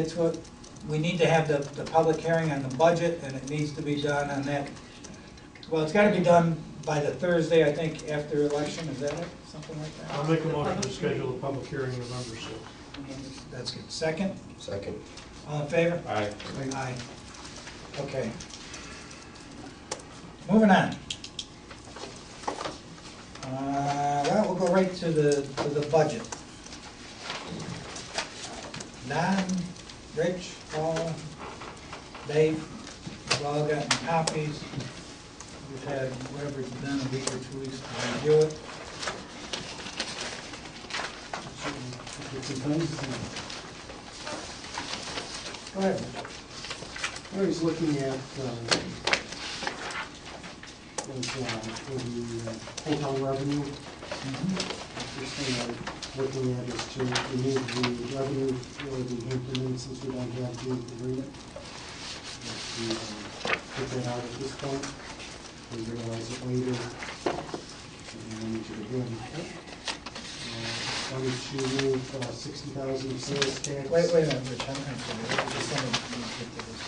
It's what, we need to have the public hearing on the budget, and it needs to be done on that. Well, it's gotta be done by the Thursday, I think, after election, is that it? Something like that? I'll make a motion to schedule a public hearing November 6th. That's good. Second? Second. All in favor? Aye. Aye. Okay. Moving on. Well, we'll go right to the budget. Don, Rich, Paul, Dave, we've all gotten copies. We've had whatever it's been, a week or 2 weeks to review it. Go ahead. I was looking at for the hotel revenue. First thing I'm looking at is to remove the revenue for the Hampton Inn, since we don't have the agreement. We put that out at this point. We realize it later. And then to the good. I wanted to move 60,000 of sales tax. Wait a minute, Rich, I'm sorry. Just let me get to this.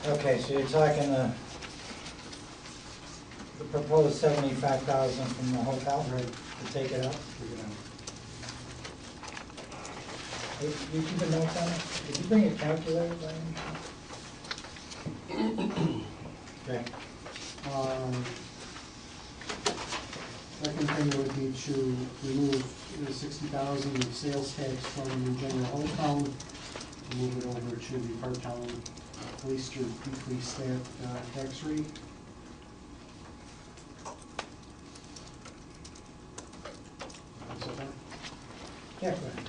Okay, so you're talking the proposed 75,000 from the hotel, right, to take it out? Take it out. You keep a note on it? Did you bring a calculator by any chance? Okay. Second thing would be to remove the 60,000 of sales tax from the general hometown, move it over to the part-time police to decrease that tax rate. Yeah, go ahead.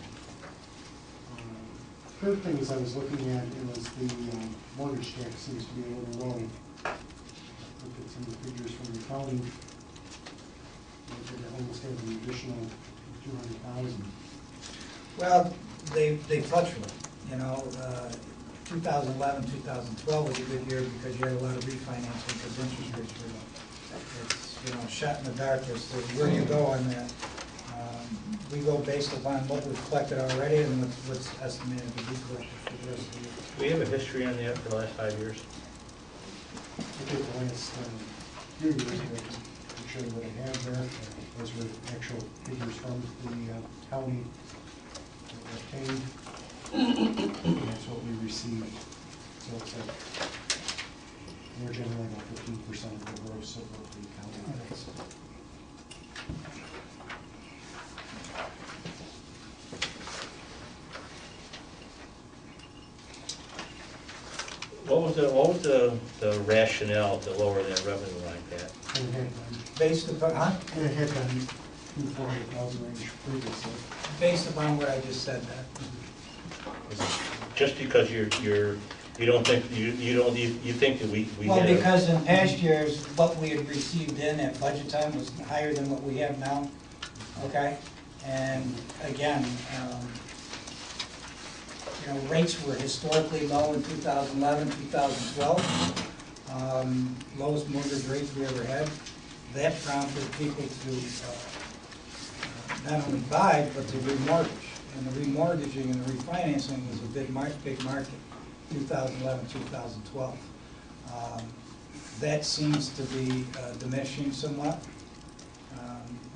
Third thing is I was looking at, it was the mortgage tax seems to be a little low. Looked at some of the figures from the county. They almost have an additional 200,000. Well, they fluctuate, you know. 2011, 2012 was a good year because you had a lot of refinancing because interest rates were low. It's, you know, shot in the dark as to where you go on that. We go based upon what we've collected already and what's estimated to be collected for the rest of the year. Do we have a history on that for the last 5 years? I think the last few years, I'm sure what I have there, those were actual figures from the county obtained. And that's what we received. So it's like, we're generally about 15% of the gross of what the county gets. What was the rationale to lower that revenue like that? And it had been, Based upon, huh? and it had been in the 400,000 range previously. Based upon what I just said, that. Just because you don't think you think that we Well, had because in past years, what we had received in at budget time was higher than what we have now, okay? And again, you know, rates were historically low in 2011, 2012. Lowest mortgage rates we ever had. That prompted people to not only buy, but to remortgage. And the remortgaging and the refinancing was a big market, 2011, 2012. That seems to be diminishing somewhat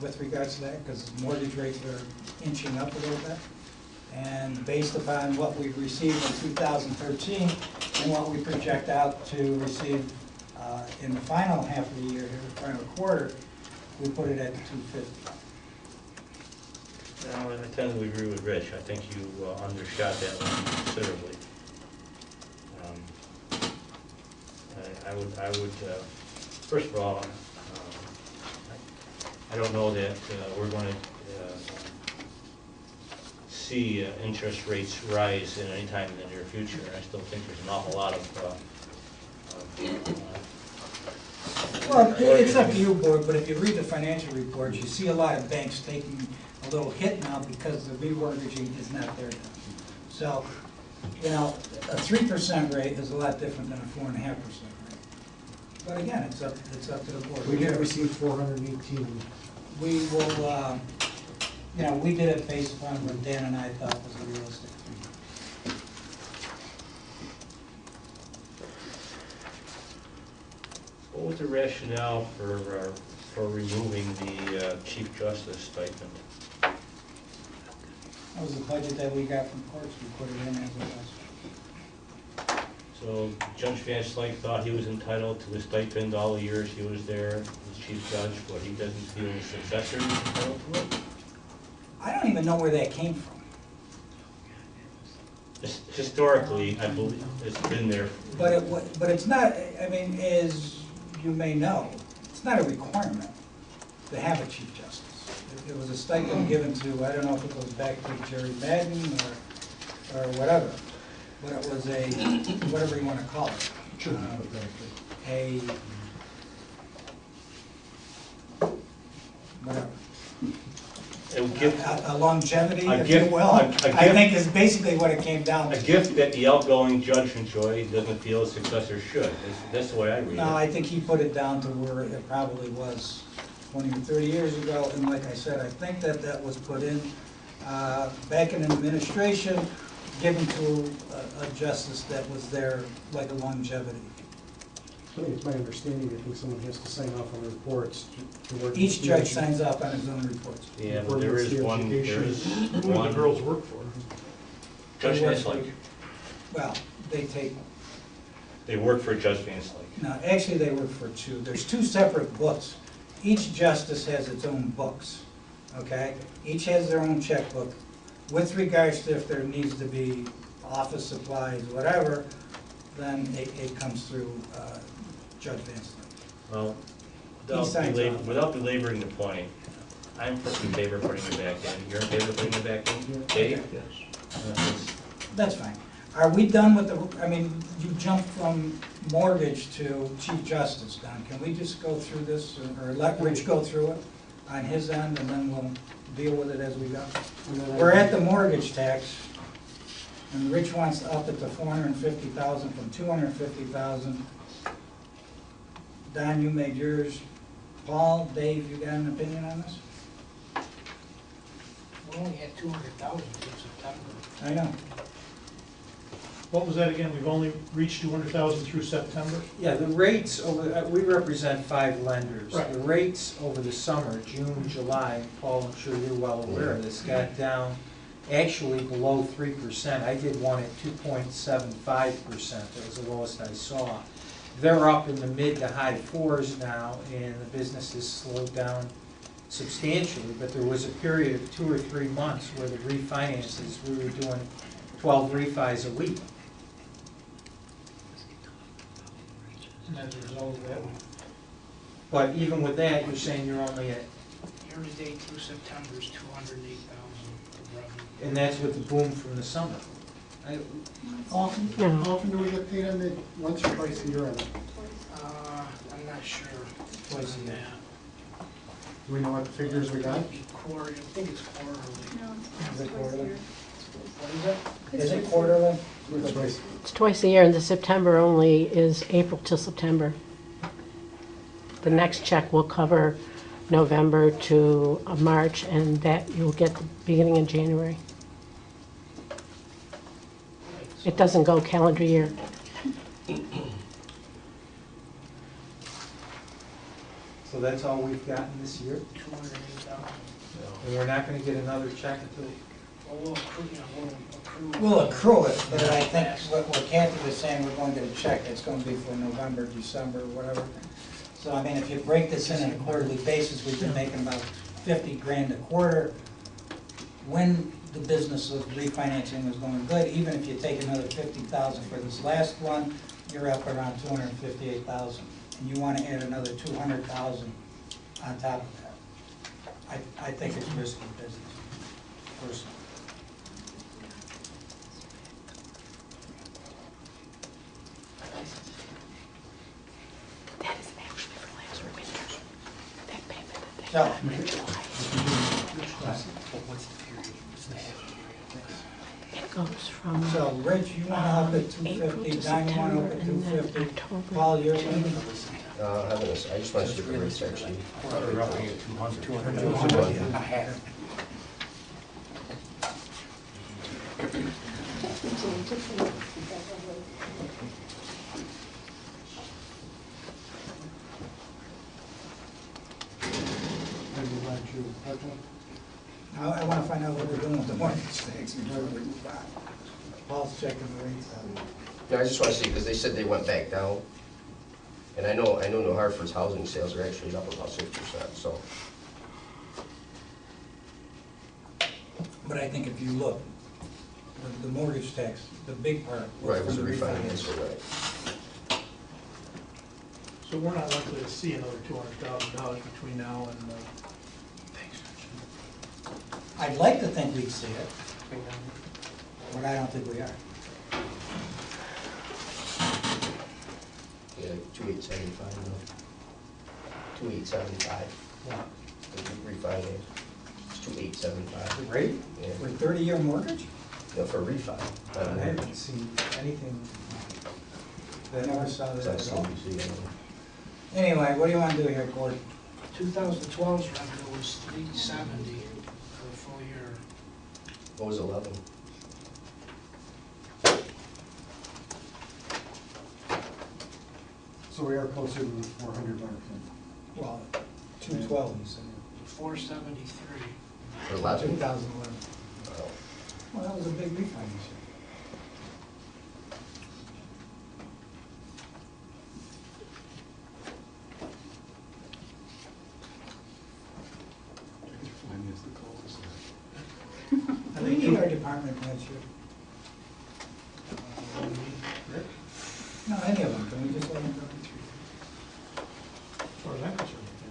with regards to that, because mortgage rates are inching up a little bit. And based upon what we've received in 2013 and what we project out to receive in the final half of the year, the final quarter, we put it at 250. No, I tend to agree with Rich. I think you undershot that one considerably. I would first of all, I don't know that we're going to see interest rates rise in any time in the near future. I still think there's an awful lot of Well, it's up to you, Board, but if you read the financial reports, you see a lot of banks taking a little hit now because the remortgaging is not there now. So, you know, a 3% rate is a lot different than a 4.5% rate. But again, it's up to the Board. We did receive 418. We will, you know, we did it based upon what Dan and I thought was realistic. What was the rationale for removing the Chief Justice stipend? That was the budget that we got from courts, we put it in as it was. So Judge Van Slyke thought he was entitled to the stipend all the years he was there as chief judge, but he doesn't feel his successor is entitled to it? I don't even know where that came from. Historically, I believe it's been there. But it's not, I mean, as you may know, it's not a requirement to have a chief justice. It was a stipend given to, I don't know if it goes back to Jerry Madden or whatever, but it was a, whatever you want to call it. Whatever. It would give A longevity, a if gift- you will, a I gift- think is basically what it came down a to. gift that the outgoing judge enjoyed doesn't feel his successor should. That's the way I read No, it. I think he put it down to where it probably was 20 or 30 years ago, and like I said, I think that was put in back in administration, given to a justice that was there like a longevity. It's my understanding, I think someone has to sign off on the reports to work. Each judge signs off on his own reports. Yeah, but there is one, there is Who do the one. girls work for? Judge Van Slyke. Well, they take, They work for Judge Van Slyke. no, actually they work for two. There's two separate books. Each justice has its own books, okay? Each has their own checkbook. With regards to if there needs to be office supplies, whatever, then it comes through Judge Van Slyke. Well, He signs off. without belaboring the point, I'm in favor of putting it back in. You're in favor of putting it back in? Dave? Yes. That's fine. Are we done with the, I mean, you jumped from mortgage to Chief Justice, Don. Can we just go through this, or let Rich go through it on his end, and then we'll deal with it as we go? We're at the mortgage tax, and Rich wants to up it to $450,000 from $250,000. Don, you made yours. Paul, Dave, you got an opinion on this? We only had 200,000 in September. I know. What was that again? We've only reached 200,000 through September? Yeah, the rates, we represent 5 lenders. Right. The rates over the summer, June, July, Paul, I'm sure you're well aware of this, got down actually below 3%. I did one at 2.75%. That was the lowest I saw. They're up in the mid to high 4s now, and the business has slowed down substantially, but there was a period of 2 or 3 months where the refinances, we were doing 12 refis a week. And as a result of that, But even with that, you're saying you're only at, year-to-date through September is 208,000 of revenue. and that's with the boom from the summer. Often, No. often do we get paid on it, once or twice a year on it? I'm not sure Twice a on year. that. Do we know what figures we got? Might be quarterly, I think it's quarterly. Is it quarterly? What is it? Is it quarterly? It's twice. It's twice a year, and the September only is April till September. The next check will cover November to March, and that you'll get the beginning in January. It doesn't go calendar year. So that's all we've gotten this year, 208,000. and we're not gonna get another check until, Well, we'll accrue, we'll accrue. We'll accrue it, but I think what Kathy was saying, we're going to get a check, it's gonna be for November, December, whatever. So, I mean, if you break this in on a quarterly basis, we've been making about 50 grand a quarter. When the business of refinancing was going good, even if you take another 50,000 for this last one, you're up around 258,000. And you wanna add another 200,000 on top of that. I think it's risky business, personally. That is actually for last winter. That payment that they So, got in July. It goes from so Rich, you wanna up at April 250, to Don, you wanna September, up at and then 250? October. Paul, you're leaving? I just want to see the rates actually. And we'll let you, okay? I want to find out what we're doing with the mortgage stakes before we move on. Paul's checking the rates out. Yeah, I just want to see, because they said they went back down. And I know New Hartford's housing sales are actually up about 6%, so. But I think if you look, the mortgage tax, the big part was Right, was from a the refinance. refinance, right. So we're not likely to see another $200,000 between now and, I'd like to think we'd see it, but I don't think we are. Yeah, 2875, no. 2875. What? The refinance. It's 2875. The rate? Yeah, For a 30-year mortgage? no, for refi. I haven't seen anything. I never saw It's that on at all. CBC, I know. Anyway, what do you want to do here, Gord? 2012's revenue was 370 for the full year. What was 11? So we are closer to the 400 mark then. Well, 212, you said. 473. For 11? 2011. Oh. Well, that was a big refinance. I We think, need our department heads here. No, any of them, can we just let them go? as far as I'm concerned, yeah.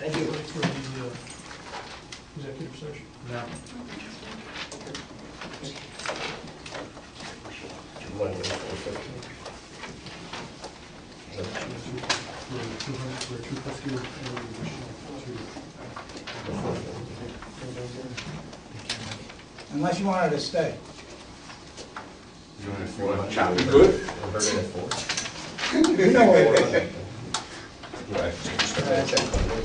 Thank you. Ready for the executive session? No. You want to go to 450? Is that what you- For 200, for 250, and an additional the 450? Unless you wanted to stay. You want to chop it good? We're burning at 4. You know where it is. Right. Just gonna check on it.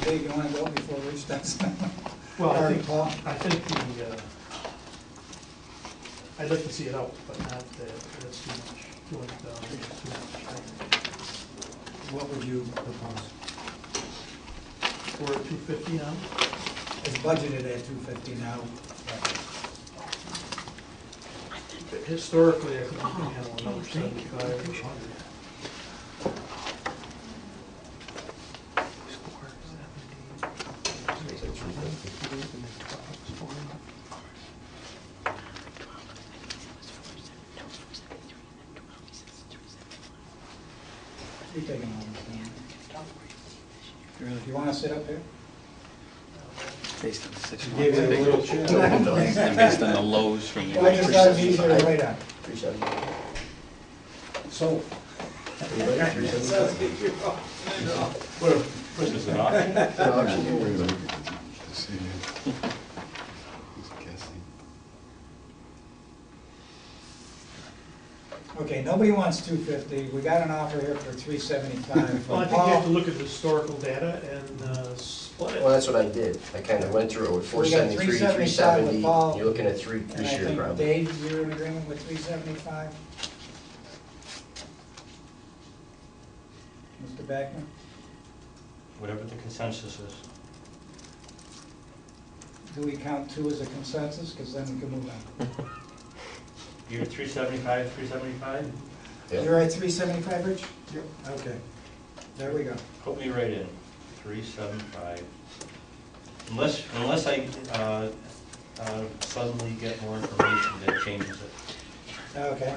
Dave, you want to go before Rich does? Well, Or I think, Paul? I think I'd like to see it out, but not that, that's too much, 200,000 is too much. What would you propose? We're at 250 now? It's budgeted at 250 now. Historically, I think we can handle another 75 or 100. It's like 350. You're taking all this down. You want to sit up here? Based on the 6 Give it a little months. chance. And based on the lows from the. I just thought it was easier to write on. 370. So, Anybody? 370? This is an option. No, actually, Okay, nobody wants 250. We got an offer here for 375 Well, I from think you have to Paul. look at the historical data and split Well, it. that's what I did. I kind of went through it with We got 473, 375 with 370. Paul. You're looking at 3 And I this year think, probably. Dave, you're in agreement with 375? Mr. Backman? Whatever the consensus is. Do we count 2 as a consensus? Because then we can move on. You're 375, 375? Yeah. You're at 375, Rich? yep. Okay, there we go. Put me right in, 375. Unless I suddenly get more information that changes it. Okay.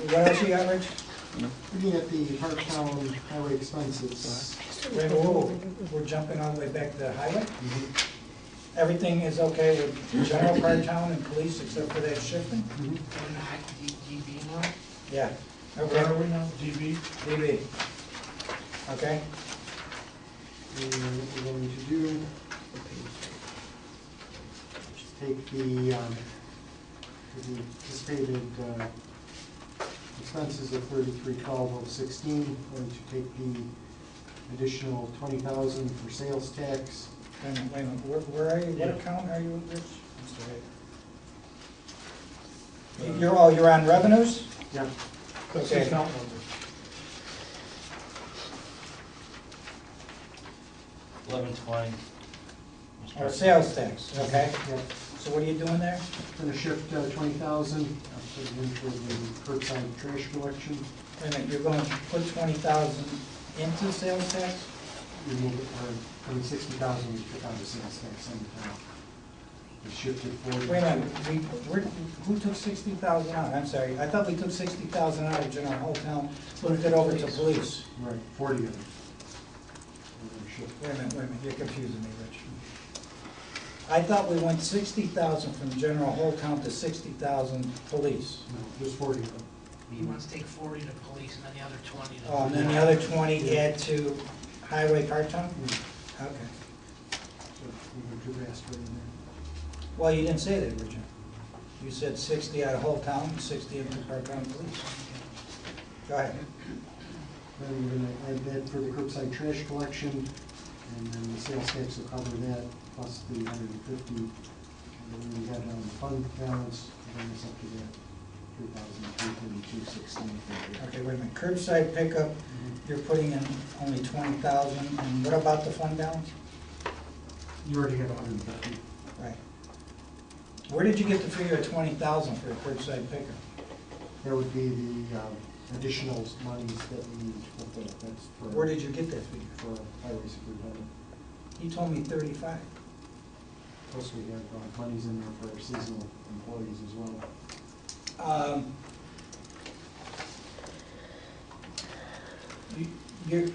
What else you got, Rich? Looking at the Harttown highway expenses. Wait, whoa, we're jumping all the way back to the highway? Everything is okay with general part town and police except for that shifting? We're not DB now? Yeah. Where Okay. are we now, DB? DB. Okay. And what we're going to do, take the anticipated expenses of 3312,016, going to take the additional 20,000 for sales tax. Wait a minute, where are you, what account are you, Rich? I'm sorry. You're on revenues? Yeah. What's the Okay. account number? 1120. Or sales tax, okay? Yeah. So what are you doing there? Going to shift 20,000, put it in for the curbside trash collection. Wait a minute, you're going to put 20,000 into sales tax? Remove it, or, 60,000 we took on the sales tax on the town. We shifted 40. Wait a minute, who took 60,000 out? I'm sorry, I thought we took 60,000 out of general whole town, moved it over to police. Right, 40 of it. We're gonna shift. Wait a minute, you're confusing me, Rich. I thought we went 60,000 from general whole town to 60,000 police. No, just 40 of them. He wants to take 40 to police and then the other 20 to. Oh, and then the other 20 add to highway part-time? Yeah. Okay. So we went too fast right in there. Well, you didn't say that, Richard. You said 60 out of whole town and 60 into part-time police. Go ahead. Then we're gonna add that for the curbside trash collection, and then the sales tax will cover that, plus the 150 that we had on the fund balance, bring us up to that 3,332.16. Okay, wait a minute. Curbside pickup, you're putting in only 20,000, and what about the fund balance? You already have 150. Right. Where did you get the figure of 20,000 for a curbside pickup? That would be the additional monies that we need to put that, that's for. Where did you get that figure? For highway superintendent. He told me 35. Plus we have monies in there for our seasonal employees as well. You're,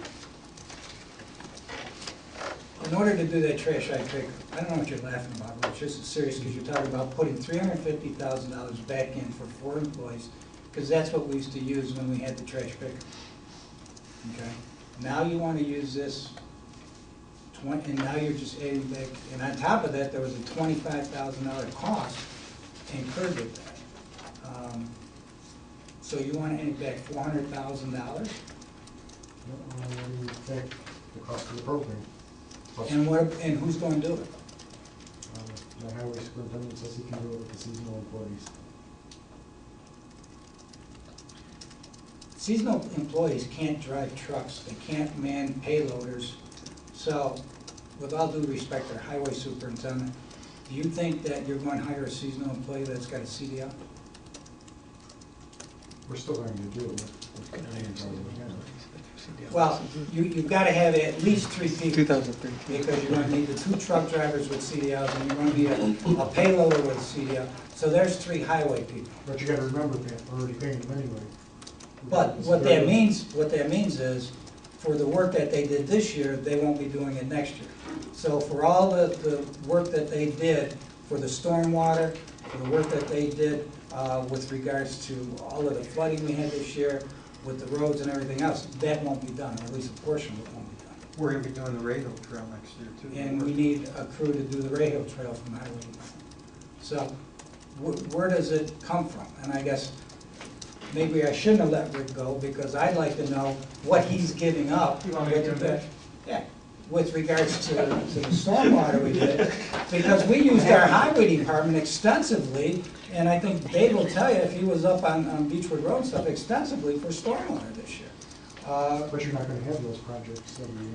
in order to do that trash I pickup, I don't know what you're laughing about, Rich, this is serious, because you're talking about putting $350,000 back in for 4 employees, because that's what we used to use when we had the trash pickup. Okay? Now you want to use this 20, and now you're just adding back, and on top of that, there was a $25,000 cost incurred with that. So you want to add back $400,000? In fact, the cost of the program. Plus, And who's going to do it? the highway superintendent says he can do it with the seasonal employees. Seasonal employees can't drive trucks, they can't man payloaders. So, with all due respect to the highway superintendent, do you think that you're going to hire a seasonal employee that's got a CDL? We're still going to do it. Well, you've got to have at least 3 people. 2013. Because you're going to need the 2 truck drivers with CDLs, and you're going to need a payloader with a CDL. So there's 3 highway people. But you gotta remember, Pat, we're already paying them anyway. But what that means is, for the work that they did this year, they won't be doing it next year. So for all the work that they did for the stormwater, for the work that they did with regards to all of the flooding we had this year, with the roads and everything else, that won't be done, or at least a portion of it won't be done. We're gonna be doing the radio trail next year too. And we need a crew to do the radio trail from the highway department. So where does it come from? And I guess maybe I shouldn't have let Rick go, because I'd like to know what he's giving up. You want me to give him back? Yeah, with regards to the stormwater we did, because we used our highway department extensively, and I think Dave will tell you, if he was up on Beechwood Road stuff, extensively for stormwater this year. But you're not gonna have those projects every year.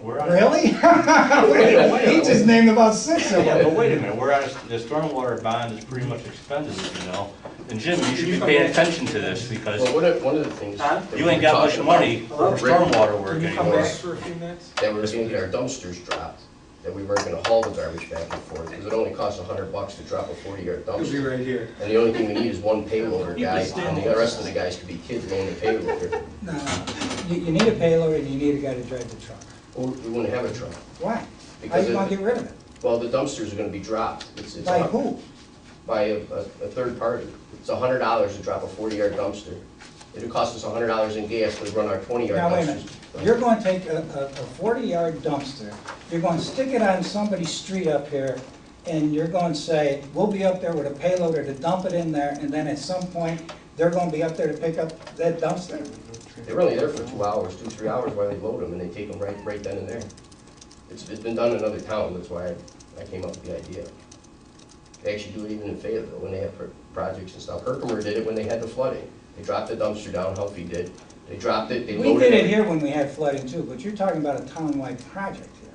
We're on. Really? He just named about 6 of Yeah, them. but wait a minute, we're on, the stormwater bond is pretty much expended, you know? And Jim, you should be paying attention to this, because Well, one of the things. Huh? that you we ain't were got much talking money about, for Rick, stormwater work Can you come anymore. back for a few minutes? that we were gonna get our dumpsters dropped, that we weren't gonna haul the garbage back and forth, because it only costs $100 to drop a 40-yard dumpster. right here. And the only thing we need is one payloader guy, and the rest of the guys could be kids loaning the payloader. No, you need a payloader and you need a guy to drive the truck. Or we wouldn't have a truck. Why? How Because you gonna it- get rid of it? Well, the dumpsters are gonna be dropped. It's By who? By a third party. It's $100 to drop a 40-yard dumpster. It'll cost us $100 in gas to run our 20-yard Now, wait a dumpsters. minute. You're going to take a 40-yard dumpster, you're going to stick it on somebody's street up here, and you're going to say, we'll be up there with a payloader to dump it in there, and then at some point, they're gonna be up there to pick up that dumpster? They were only there for 2 hours, 2, 3 hours while they load them, and they take them right then and there. It's been done in other towns, that's why I came up with the idea. They actually do it even in Fayetteville when they have projects and stuff. Herkimer did it when they had the flooding. They dropped the dumpster down, Huffy did. They dropped it, they We loaded did it here when we had flooding too, but you're talking about a town-wide project here.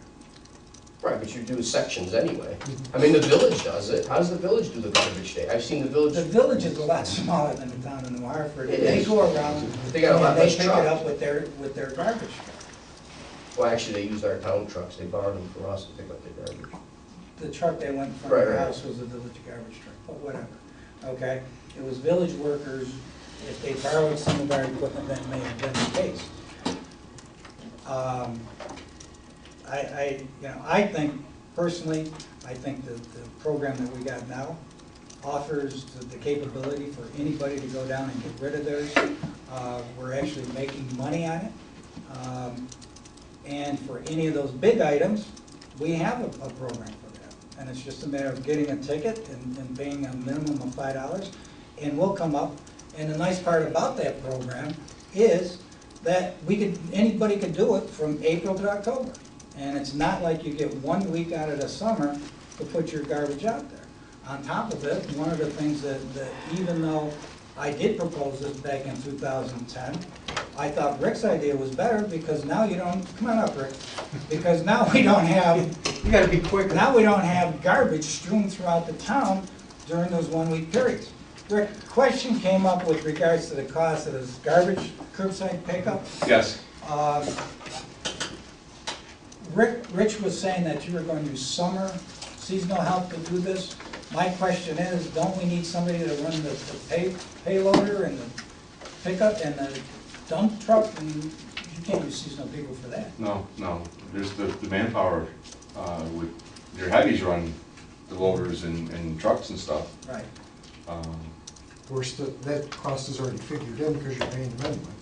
Right, but you do sections anyway. I mean, the village does it. How does the village do the garbage day? I've seen the village. The village is a lot smaller than the town of New Hartford. It They is. go around They got a lot and they less pick it trucks. up with their garbage truck. Well, actually, they used our town trucks. They borrowed them from us to pick up their garbage. The truck that went in front of Right, the right. house was a village garbage truck, but whatever, okay? It was village workers, if they borrowed some of our equipment, that may have been the case. I think, personally, I think that the program that we got now offers the capability for anybody to go down and get rid of theirs. We're actually making money on it. And for any of those big items, we have a program for that. And it's just a matter of getting a ticket and paying a minimum of $5, and we'll come up. And the nice part about that program is that anybody could do it from April to October. And it's not like you get 1 week out of the summer to put your garbage out there. On top of it, one of the things that even though I did propose this back in 2010, I thought Rick's idea was better because now you don't, come on up, Rick, because now we don't have, You gotta be quicker. now we don't have garbage strewn throughout the town during those 1 week periods. Rick, question came up with regards to the cost of this garbage curbside pickup. Yes. Rich was saying that you were going to use summer seasonal help to do this. My question is, don't we need somebody to run the payloader and the pickup and the dump truck? And you can't use seasonal people for that. No, there's the manpower, with your heavies run the loaders and trucks and stuff. Right. Of course, that cost is already figured in because you're paying them anyway,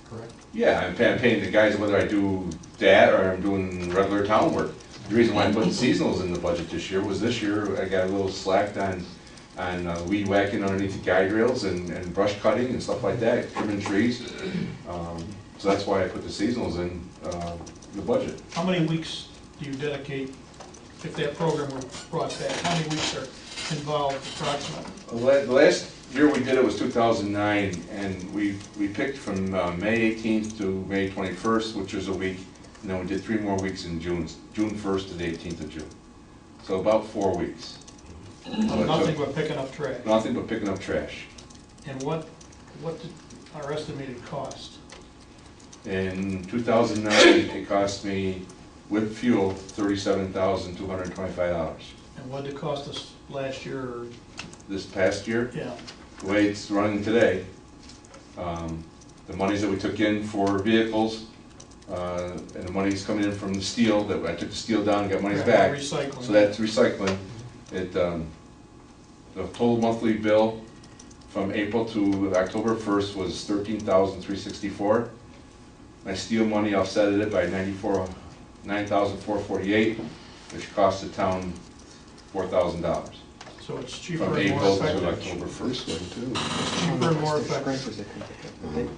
correct? Yeah, I'm paying the guys whether I do that or I'm doing regular town work. The reason why I put seasonals in the budget this year was this year I got a little slacked on weed whacking underneath the guide rails and brush cutting and stuff like that, trimming trees. So that's why I put the seasonals in the budget. How many weeks do you dedicate, if that program were brought back, how many weeks are involved approximately? The last year we did it was 2009, and we picked from May 18th to May 21st, which was a week, and then we did 3 more weeks in June 1st to the 18th of June. So about 4 weeks. Nothing but picking up trash? Nothing but picking up trash. And what did our estimated cost? In 2009, it cost me, with fuel, $37,225. And what did it cost us last year, or, This past year, yeah? the way it's running today, the monies that we took in for vehicles, and the money's coming in from the steel, that I took the steel down and got monies back. Recycling. So that's recycling. The total monthly bill from April to October 1st was $13,364. My steel money offset it by $9,448, which cost the town $4,000. So it's cheaper From and more April to effective. October 1st. It's cheaper and more effective.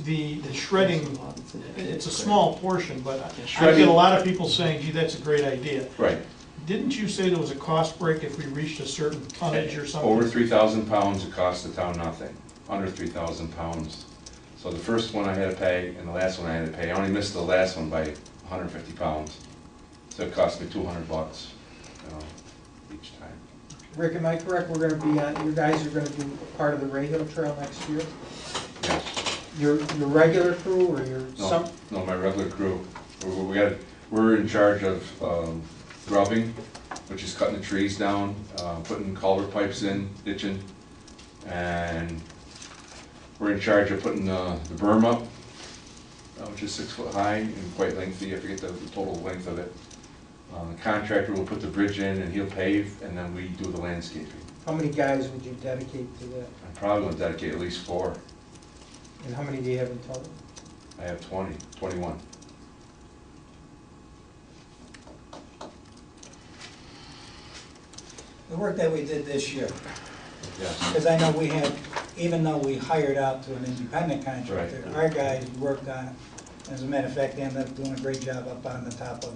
The shredding, it's a small portion, but I get a lot of people saying, gee, that's a great idea. Right. Didn't you say there was a cost break if we reached a certain tonnage or something? Over 3,000 pounds, it cost the town nothing. Under 3,000 pounds. So the first one I had to pay, and the last one I had to pay. I only missed the last one by 150 pounds. So it cost me $200 each time. Rick, am I correct, we're gonna be on, you guys are gonna be part of the Ray Trail next year? Yes. Your regular crew or your No, my regular crew. We're in charge of grubbing, which is cutting the trees down, putting culvert pipes in, ditching, and we're in charge of putting the berm up, which is 6 foot high and quite lengthy. I forget the total length of it. The contractor will put the bridge in and he'll pave, and then we do the landscaping. How many guys would you dedicate to that? I'm probably going to dedicate at least 4. And how many do you have in total? I have 21. The work that we did this year, Yes. because I know we had even though we hired out to an independent contractor, Right. our guys worked on it. As a matter of fact, they ended up doing a great job up on the top of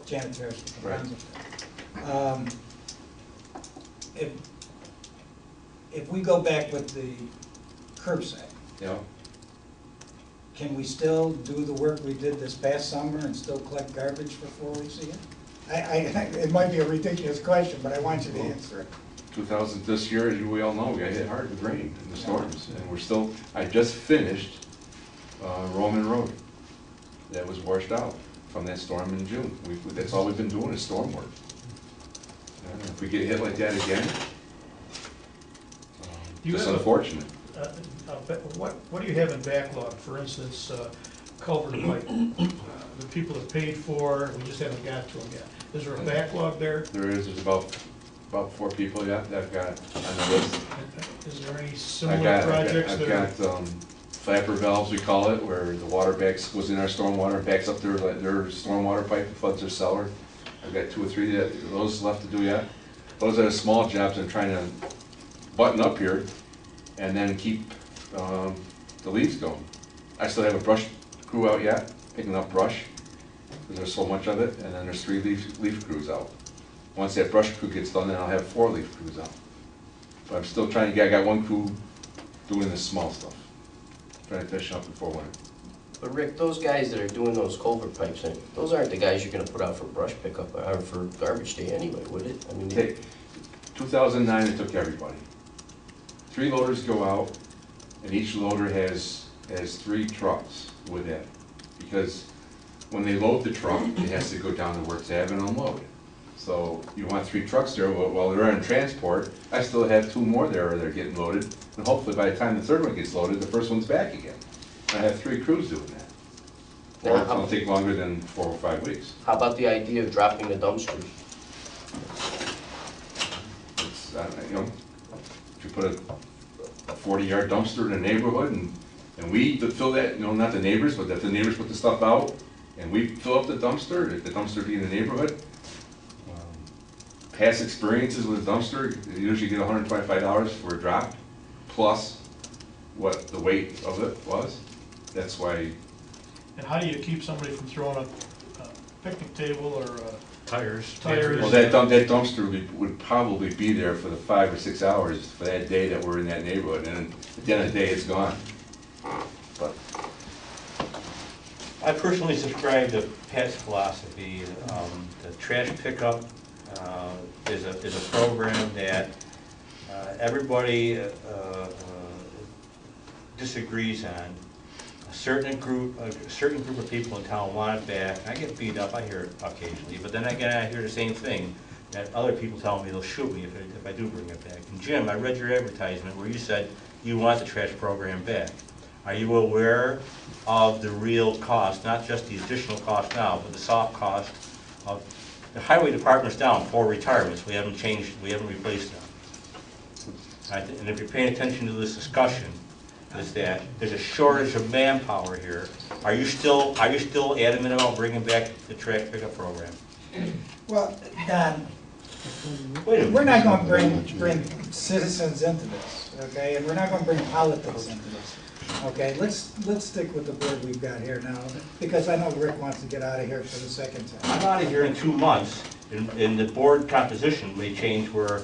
Janet Terrace. Right. If we go back with the curbside, Yeah, can we still do the work we did this past summer and still collect garbage for 4 weeks a year? It might be a ridiculous question, but I want you to answer it. 2000, this year, as we all know, we got hit hard with rain and the storms, and we're still, I just finished Roman Road. That was washed out from that storm in June. That's all we've been doing is storm work. And if we get hit like that again, You just have a- unfortunate. What do you have in backlog? For instance, culvert pipe, the people have paid for, we just haven't got to them yet. Is there a backlog there? There's about 4 people, yeah, that I've got on the list. Is there any I've similar got, projects I've that are? got flapper valves, we call it, where the water goes in our stormwater, backs up their stormwater pipe and floods their cellar. I've got 2 or 3 of those left to do yet. Those are the small jobs I'm trying to button up here and then keep the leaves going. I still have a brush crew out yet, picking up brush, because there's so much of it, and then there's 3 leaf crews out. Once that brush crew gets done, then I'll have 4 leaf crews out. But I'm still trying to get, I got 1 crew doing this small stuff, trying to finish up before winter. But Rick, those guys that are doing those culvert pipes, those aren't the guys you're gonna put out for brush pickup, or for garbage day anyway, would it? I mean, Take 2009, it took everybody. 3 loaders go out, and each loader has 3 trucks with it. Because when they load the truck, it has to go down to Works Ave and unload. So you want 3 trucks there, while they're on transport, I still have 2 more there, they're getting loaded. And hopefully by the time the 3rd one gets loaded, the first one's back again. I have 3 crews doing that. Or it's gonna take longer than 4 or 5 weeks. how about the idea of dropping the dumpsters? It's, you know, if you put a 40-yard dumpster in a neighborhood and we fill that, you know, not the neighbors, but if the neighbors put the stuff out and we fill up the dumpster, if the dumpster be in the neighborhood, past experiences with a dumpster, you usually get $125 for a drop, plus what the weight of it was. That's why. And how do you keep somebody from throwing a picnic table or Tires. tires? Well, that dumpster would probably be there for the 5 or 6 hours for that day that we're in that neighborhood, and at the end of the day, it's gone. But I personally subscribe to Pat's philosophy. The trash pickup is a program that everybody disagrees on. A certain group of people in town want it back. I get beat up, I hear it occasionally, but then again, I hear the same thing, that other people tell me they'll shoot me if I do bring it back. And Jim, I read your advertisement where you said you want the trash program back. Are you aware of the real cost, not just the additional cost now, but the soft cost of, the highway department's down 4 retirements, we haven't replaced them. And if you're paying attention to this discussion, is that there's a shortage of manpower here. Are you still adamant about bringing back the trash pickup program? Well, Don, Wait a minute. we're not gonna bring citizens into this, okay? And we're not gonna bring politics into this, okay? Let's stick with the board we've got here now, because I know Rick wants to get out of here for the second time. I'm out of here in 2 months, and the board composition may change where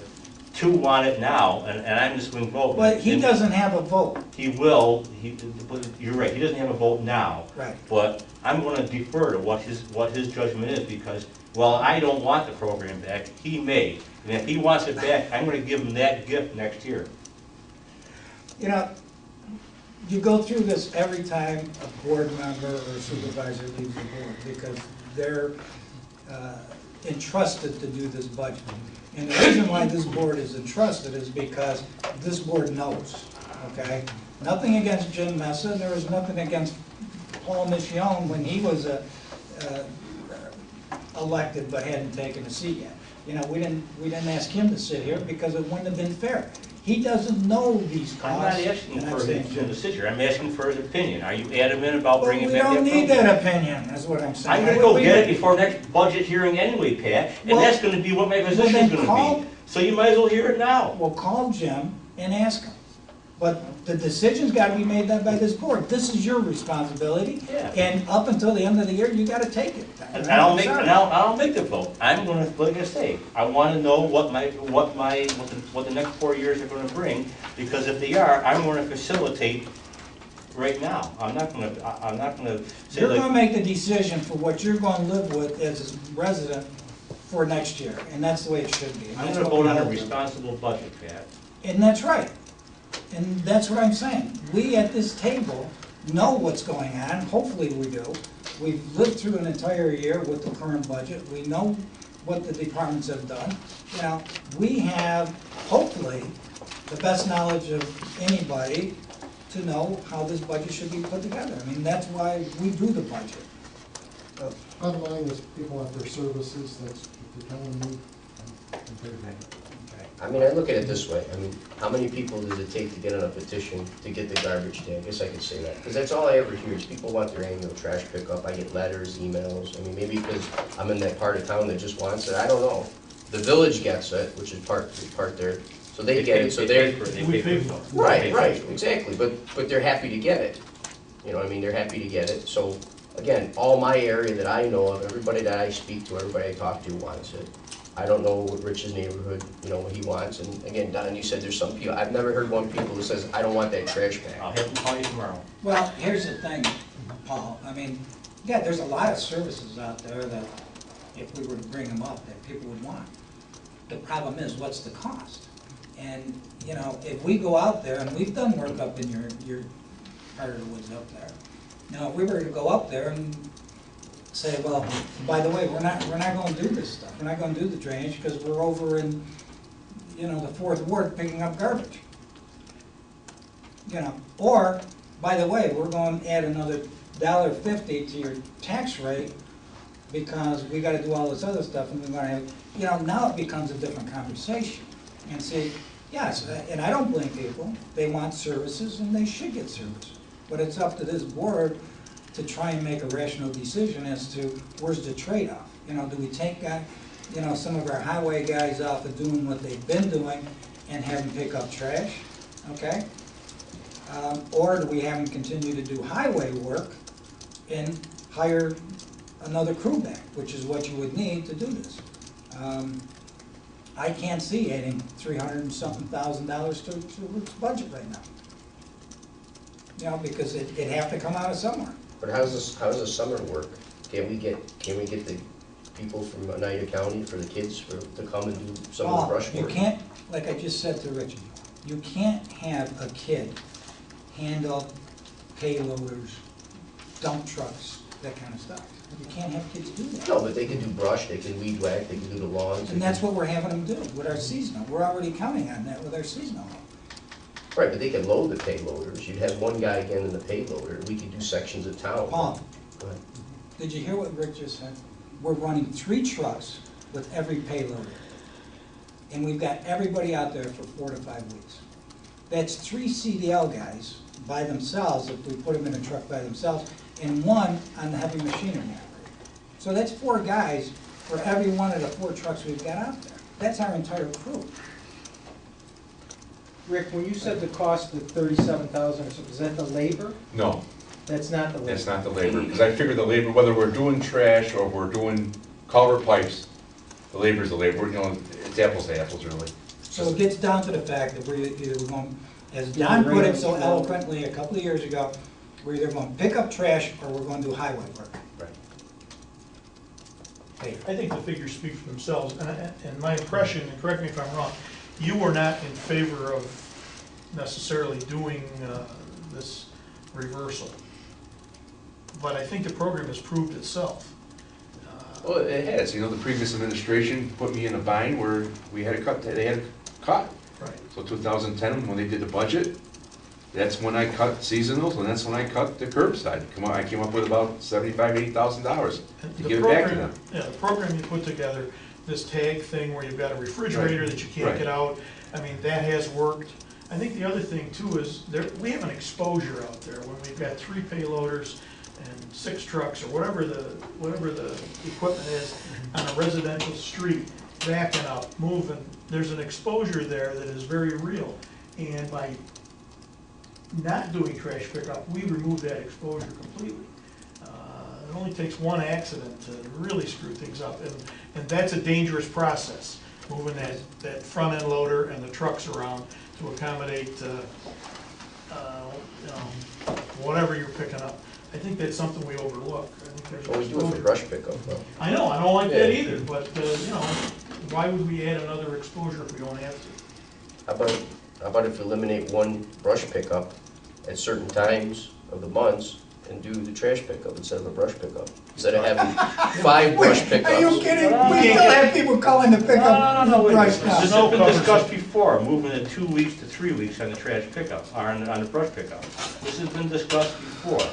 2 want it now, and I'm the swing vote. But he doesn't have a vote. He will, but you're right, he doesn't have a vote now. Right. But I'm gonna defer to what his judgment is, because, well, I don't want the program back, he may. And if he wants it back, I'm gonna give him that gift next year. You know, you go through this every time a board member or supervisor leaves the board, because they're entrusted to do this budget. And the reason why this board is entrusted is because this board knows, okay? Nothing against Jim Mesa, there was nothing against Paul Michione when he was elected but hadn't taken a seat yet. You know, we didn't ask him to sit here because it wouldn't have been fair. He doesn't know these costs. I'm not asking and for I'm saying- him to sit here, I'm asking for his opinion. Are you adamant about Well, bringing we back that don't program? need that opinion, is what I'm saying. I'm gonna go get it before next budget hearing anyway, Pat, and Well, that's gonna be what my then position's call- gonna be. So you might as well hear it now. Well, call Jim and ask him. But the decision's gotta be made by this board. This is your responsibility. Yeah. And up until the end of the year, you gotta take it. And I'll make the vote. I'm gonna, like I say, I wanna know what the next 4 years are gonna bring, because if they are, I'm gonna facilitate right now. I'm not gonna say You're like. gonna make the decision for what you're gonna live with as a resident for next year, and that's the way it should be. And I'm that's gonna what we vote on a all do. responsible budget, Pat. And that's right. And that's what I'm saying. We at this table know what's going on, hopefully we do. We've lived through an entire year with the current budget. We know what the departments have done. You know, we have, hopefully, the best knowledge of anybody to know how this budget should be put together. I mean, that's why we do the budget. Bottom line is, people want their services, that's what they're telling me, I'm very bad. I mean, I look at it this way, I mean, how many people does it take to get on a petition to get the garbage day? I guess I could say that, because that's all I ever hear is people want their annual trash pickup. I get letters, emails, I mean, maybe because I'm in that part of town that just wants it, I don't know. The village gets it, which is part there, so they get it, so they're, They pay for it. right, exactly, but they're happy to get it. You know, I mean, they're happy to get it, so, again, all my area that I know of, everybody that I speak to, everybody I talk to wants it. I don't know what Rich's neighborhood, you know, what he wants, and again, Don, you said there's some people, I've never heard one people who says, I don't want that trash I'll bag. have them call you tomorrow. Well, here's the thing, Paul, I mean, yeah, there's a lot of services out there that if we were to bring them up, that people would want. The problem is, what's the cost? And, you know, if we go out there, and we've done work up in your part of the woods up there. Now, if we were to go up there and say, well, by the way, we're not gonna do this stuff, we're not gonna do the drainage, because we're over in, you know, the 4th Ward picking up garbage. You know, or, by the way, we're going to add another $1.50 to your tax rate because we gotta do all this other stuff, and we're gonna have, you know, now it becomes a different conversation. And see, yes, and I don't blame people, they want services and they should get services. But it's up to this board to try and make a rational decision as to where's the trade-off. You know, do we take, you know, some of our highway guys off of doing what they've been doing and have them pick up trash, okay? Or do we have them continue to do highway work and hire another crew back, which is what you would need to do this. I can't see adding $300 and something thousand to its budget right now. You know, because it'd have to come out of somewhere. But how does the summer work? Can we get the people from Oneida County for the kids to come and do some of the brush You work? can't, like I just said to Richard, you can't have a kid handle payloaders, dump trucks, that kind of stuff. You can't have kids do that. No, but they can do brush, they can weed whack, they can do the lawns. And that's what we're having them do with our seasonal. We're already counting on that with our seasonal. Right, but they can load the payloaders. You'd have one guy again in the payloader. We could do sections of town. Paul, Go ahead. did you hear what Rick just said? We're running 3 trucks with every payloader. And we've got everybody out there for 4 to 5 weeks. That's 3 CDL guys by themselves, if we put them in a truck by themselves, and 1 on the heavy machinery operator. So that's 4 guys for every one of the 4 trucks we've got out there. That's our entire crew. Rick, when you said the cost of 37,000, is that the labor? No, That's not the labor? that's not the labor, because I figured the labor, whether we're doing trash or we're doing culvert pipes, the labor's the labor, you know, it's apples to apples, really. So it gets down to the fact that we're either going, as Don put it so eloquently a couple of years ago, we're either going to pick up trash or we're going to do highway work. Right. Okay. I think the figures speak for themselves, and my impression, and correct me if I'm wrong, you were not in favor of necessarily doing this reversal. But I think the program has proved itself. Well, it has, you know, the previous administration put me in a bind where we had to cut, they had to cut. Right. So 2010, when they did the budget, that's when I cut seasonals, and that's when I cut the curbside. I came up with about $75,000, $80,000 to give it back to them. Yeah, the program you put together, this tag thing where you've got a refrigerator Right. that you can't Right. get out, I mean, that has worked. I think the other thing too is we have an exposure out there when we've got 3 payloaders and 6 trucks or whatever the equipment is on a residential street, backing up, moving. There's an exposure there that is very real. And by not doing trash pickup, we remove that exposure completely. It only takes one accident to really screw things up, and that's a dangerous process, moving that front end loader and the trucks around to accommodate, whatever you're picking up. I think that's something we overlook. I think there's Well, we do it for exposure. brush pickup, though. I know, I don't like that Yeah. either, but, why would we add another exposure if we don't have to? How about if you eliminate one brush pickup at certain times of the months and do the trash pickup instead of a brush pickup? Instead of having 5 brush pickups. Are you kidding? Well, We still have people calling to pick up No, brush this now. has Snow been covers discussed it. before, moving it 2 weeks to 3 weeks on the trash pickup, or on the brush pickup. This has been discussed before.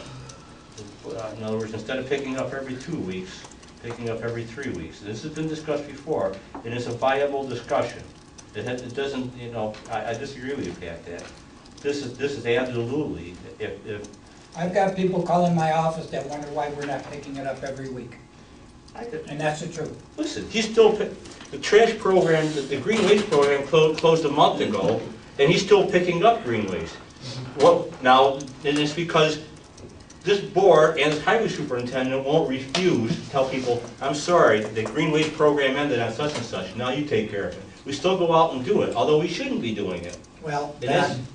In other words, instead of picking up every 2 weeks, picking up every 3 weeks. This has been discussed before, and it's a viable discussion. It doesn't, I disagree with you, Pat, that this is absolutely, if I've got people calling my office that wonder why we're not picking it up every week, I could, and that's the truth. listen, he's still, the trash program, the green waste program closed a month ago, and he's still picking up green waste. Well, now, and it's because this board and the highway superintendent won't refuse to tell people, I'm sorry, the green waste program ended on such and such, now you take care of it. We still go out and do it, although we shouldn't be doing it. Well, It is. then,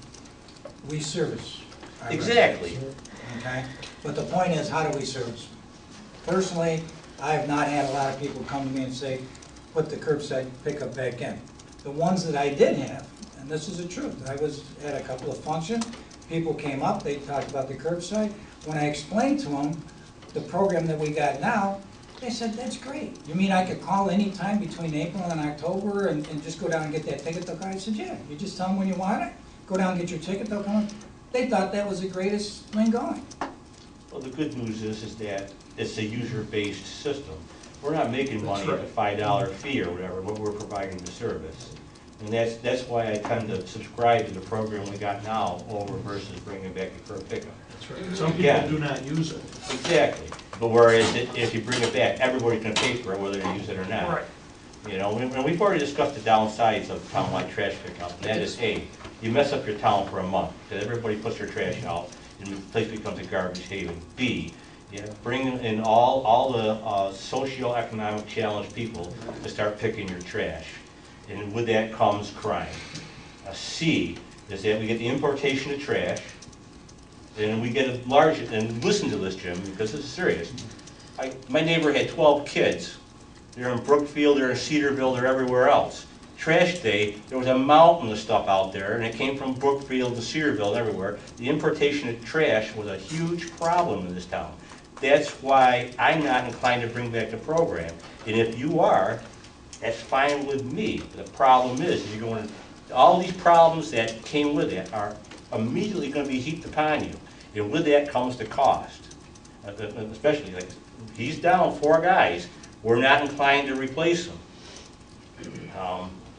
we service our Exactly. residents, okay? But the point is, how do we service them? Personally, I have not had a lot of people come to me and say, put the curbside pickup back in. The ones that I did have, and this is the truth, I was at a couple of functions, people came up, they talked about the curbside. When I explained to them the program that we got now, they said, that's great. You mean I could call any time between April and October and just go down and get that ticket? They'll come. I said, yeah, you just tell them when you want it, go down and get your ticket, they'll come. They thought that was the greatest thing going. Well, the good news is that it's a user-based system. We're not making money at a $5 fee or whatever, but we're providing the service. And that's why I tend to subscribe to the program we got now over versus bringing back the curb pickup. That's right. Some Yeah. people do not use it. Exactly. But whereas if you bring it back, everybody's gonna pay for it, whether they use it or not. Right. And we've already discussed the downsides of town-wide trash pickup, and that is, A, you mess up your town for a month, because everybody puts their trash out, and the place becomes a garbage haven. B, you bring in all the socio-economic challenged people to start picking your trash. And with that comes crime. C is that we get the importation of trash, and we get a large, and listen to this, Jim, because this is serious. My neighbor had 12 kids. They're in Brookfield, they're in Cedarville, they're everywhere else. Trash day, there was a mountain of stuff out there, and it came from Brookfield to Cedarville and everywhere. The importation of trash was a huge problem in this town. That's why I'm not inclined to bring back the program. And if you are, that's fine with me. The problem is, you're going to, all these problems that came with it are immediately going to be heaped upon you. And with that comes the cost. Especially, like, he's down 4 guys. We're not inclined to replace them.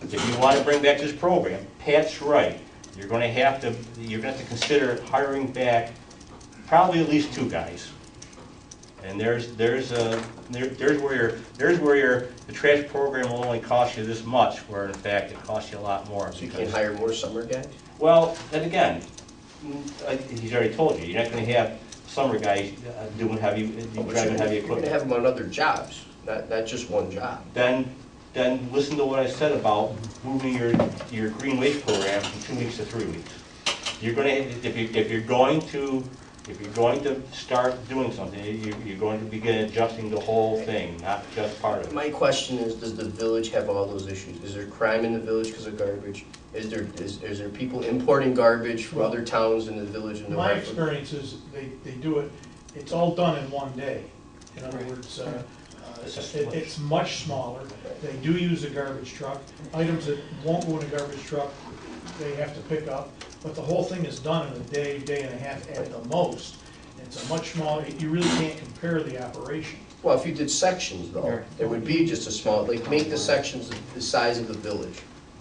If you want to bring back this program, Pat's right. You're going to have to consider hiring back probably at least 2 guys. And there's where the trash program will only cost you this much, where in fact it costs you a lot more. So you can't hire more summer guys? Well, then again, he's already told you, you're not going to have summer guys doing heavy, driving heavy You're gonna equipment. have them on other jobs, not just one job. Then listen to what I said about moving your green waste program from 2 weeks to 3 weeks. You're going to, if you're going to start doing something, you're going to begin adjusting the whole thing, not just part of it. My question is, does the village have all those issues? Is there crime in the village because of garbage? Is there people importing garbage from other towns in the village in New My Hartford? experience is they do it, it's all done in one day. In other words, it's much smaller. They do use a garbage truck. Items that won't go in a garbage truck, they have to pick up. But the whole thing is done in a day, day and a half at the most. It's a much smaller, you really can't compare the operation. Well, if you did sections though, it would be just a small, like make the sections the size of the village.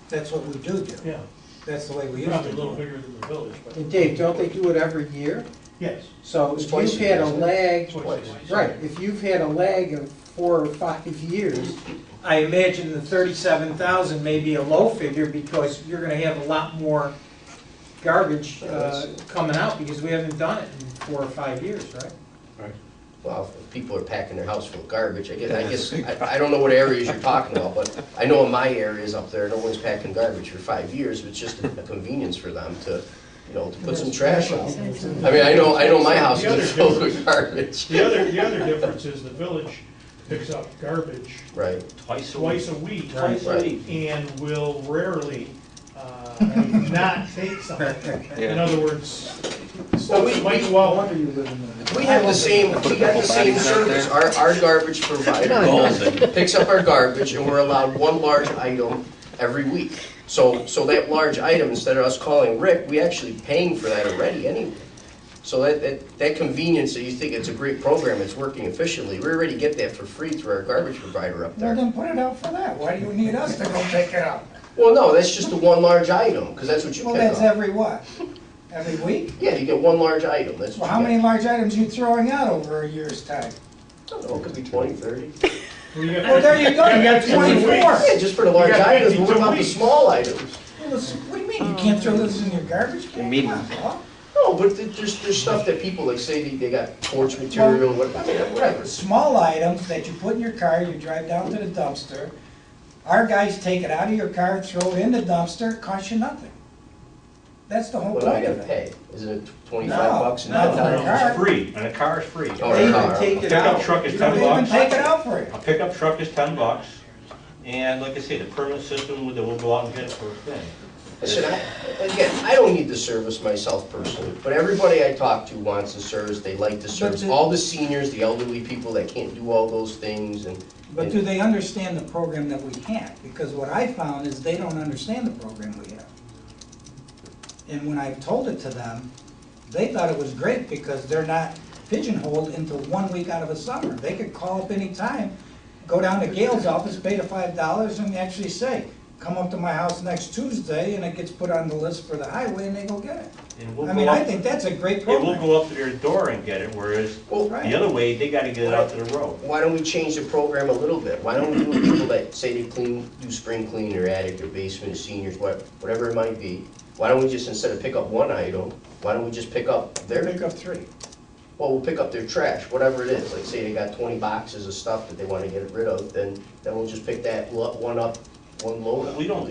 That's what we do. Yeah, That's the way we used probably to a little do it. bigger than the village, but And Dave, don't they do it every year? yes. So It's if twice you've a year, had a isn't it? lag, Twice. right, if you've had a lag of 4 or 5 years, I imagine the 37,000 may be a low figure because you're gonna have a lot more garbage coming out because we haven't done it in 4 or 5 years, right? Well, if people are packing their house full of garbage, I don't know what areas you're talking about, but I know in my areas up there, no one's packing garbage for 5 years. It's just a convenience for them to, to put some trash on. I mean, I know my house is filled with garbage. The other difference is the village picks up garbage Right. Twice a week. Twice a Right. week, and will rarely not take something. In other words, Well, stuff might go out. Wonder you live in the. We got the same service. Our garbage provider Golden. picks up our garbage, and we're allowed one large item every week. So that large item, instead of us calling Rick, we actually paying for that already anyway. So that convenience that you think it's a great program, it's working efficiently, we already get that for free through our garbage provider up Well, there. then put it out for that. Why do you need us to go pick it up? Well, no, that's just the one large item, because that's what you Well, pick that's up. every what? Every week? Yeah, you get one large item, that's Well, what how you many get. large items are you throwing out over a year's time? I don't know, it could be 20, 30. Well, there you go, you got 24. Yeah, just for the large You got items, but what 52 about the weeks. small items? Well, what do you mean, you can't throw this in your garbage can? Medium. Come on, Paul. No, but there's stuff that people, like, say they got torch material, whatever. Small items that you put in your car, you drive down to the dumpster. Our guys take it out of your car, throw it in the dumpster, it costs you nothing. That's the whole Well, now I point gotta of it. pay. Isn't it $25 and No, $10? no. It's free, and a car is free. Oh, They a even car. take A it pickup out. truck is You 10 don't even bucks. take it out for you. A pickup truck is 10 bucks, and like I say, the permit system, that we'll go out and get it for a thing. Listen, I don't need the service myself personally, but everybody I talk to wants the service, they like the service. the- All the seniors, the elderly people that can't do all those things and. But do they understand the program that we have? Because what I found is they don't understand the program we have. And when I told it to them, they thought it was great because they're not pigeonholed into 1 week out of a summer. They could call up any time, go down to Gail's office, pay the $5 and actually say, come up to my house next Tuesday, and it gets put on the list for the highway and they go get it. And we'll I go mean, I up- think that's a great It will program. go up to their door and get it, whereas Well, Right. the other way, they gotta get it out to the road. why don't we change the program a little bit? Why don't we do people that say they do spring clean their attic, their basement, seniors, whatever it might be? Why don't we just, instead of pick up one item, why don't we just pick up Pick up 3. well, we'll pick up their trash, whatever it is. Like, say they got 20 boxes of stuff that they want to get rid of, then we'll just pick that one up, one load up. We don't,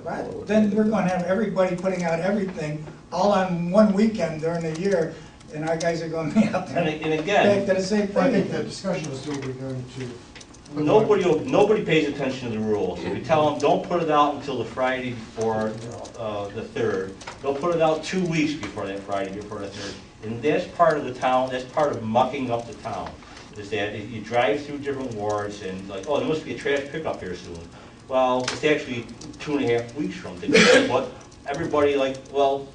Right. Then we're gonna have everybody putting out everything all on one weekend during the year, and our guys are gonna be out there and back again, to the same I think the thing. discussion is still going to. nobody pays attention to the rules. If you tell them, don't put it out until the Friday before the 3rd, they'll put it out 2 weeks before that Friday before the 3rd. And that's part of the town, that's part of mucking up the town, is that you drive through different wards and like, oh, there must be a trash pickup here soon. Well, it's actually 2.5 weeks from today. What, everybody like, well,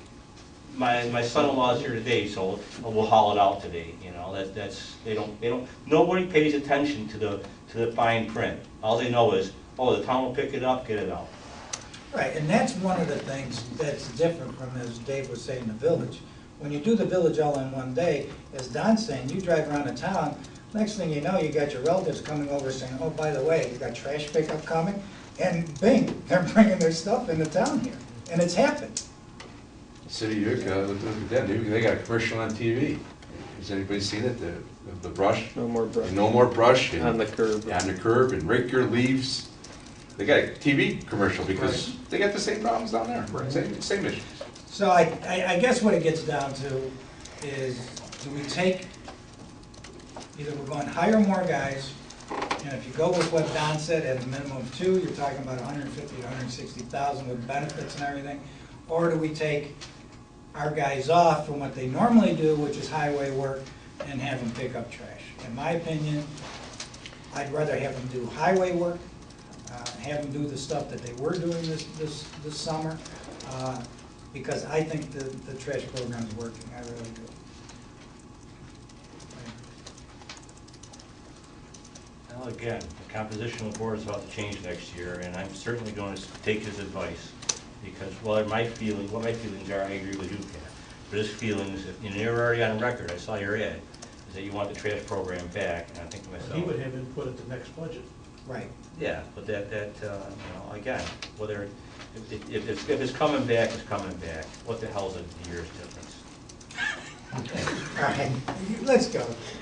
my son-in-law's here today, so we'll haul it out today, they don't, nobody pays attention to the fine print. All they know is, oh, the town will pick it up, get it out. Right, and that's one of the things that's different from, as Dave was saying, the village. When you do the village all in one day, as Don's saying, you drive around the town, next thing you know, you got your relatives coming over saying, oh, by the way, you got trash pickup coming, and bing, they're bringing their stuff into town here, and it's happened. City of Utica, look at them, they got a commercial on TV. Has anybody seen it, the brush? No more brush. No more brush. and- On the curb. On the curb, and rake your leaves. They got a TV commercial because they got the same problems down there, same issues. So I guess what it gets down to is, do we take, either we're going to hire more guys, and if you go with what Don said, at a minimum of 2, you're talking about 150 to 160,000 with benefits and everything, or do we take our guys off from what they normally do, which is highway work, and have them pick up trash? In my opinion, I'd rather have them do highway work, have them do the stuff that they were doing this summer, because I think the trash program's working, I really do. Well, again, the composition of the board is about to change next year, and I'm certainly going to take his advice, because what my feelings are, I agree with you, Ken. But his feelings, and you're already on record, I saw your ad, is that you want the trash program back, and I think to myself. He would have input at the next budget. Right. Yeah, but again, whether, If it's coming back, it's coming back. What the hell's a year's difference? All right, let's go.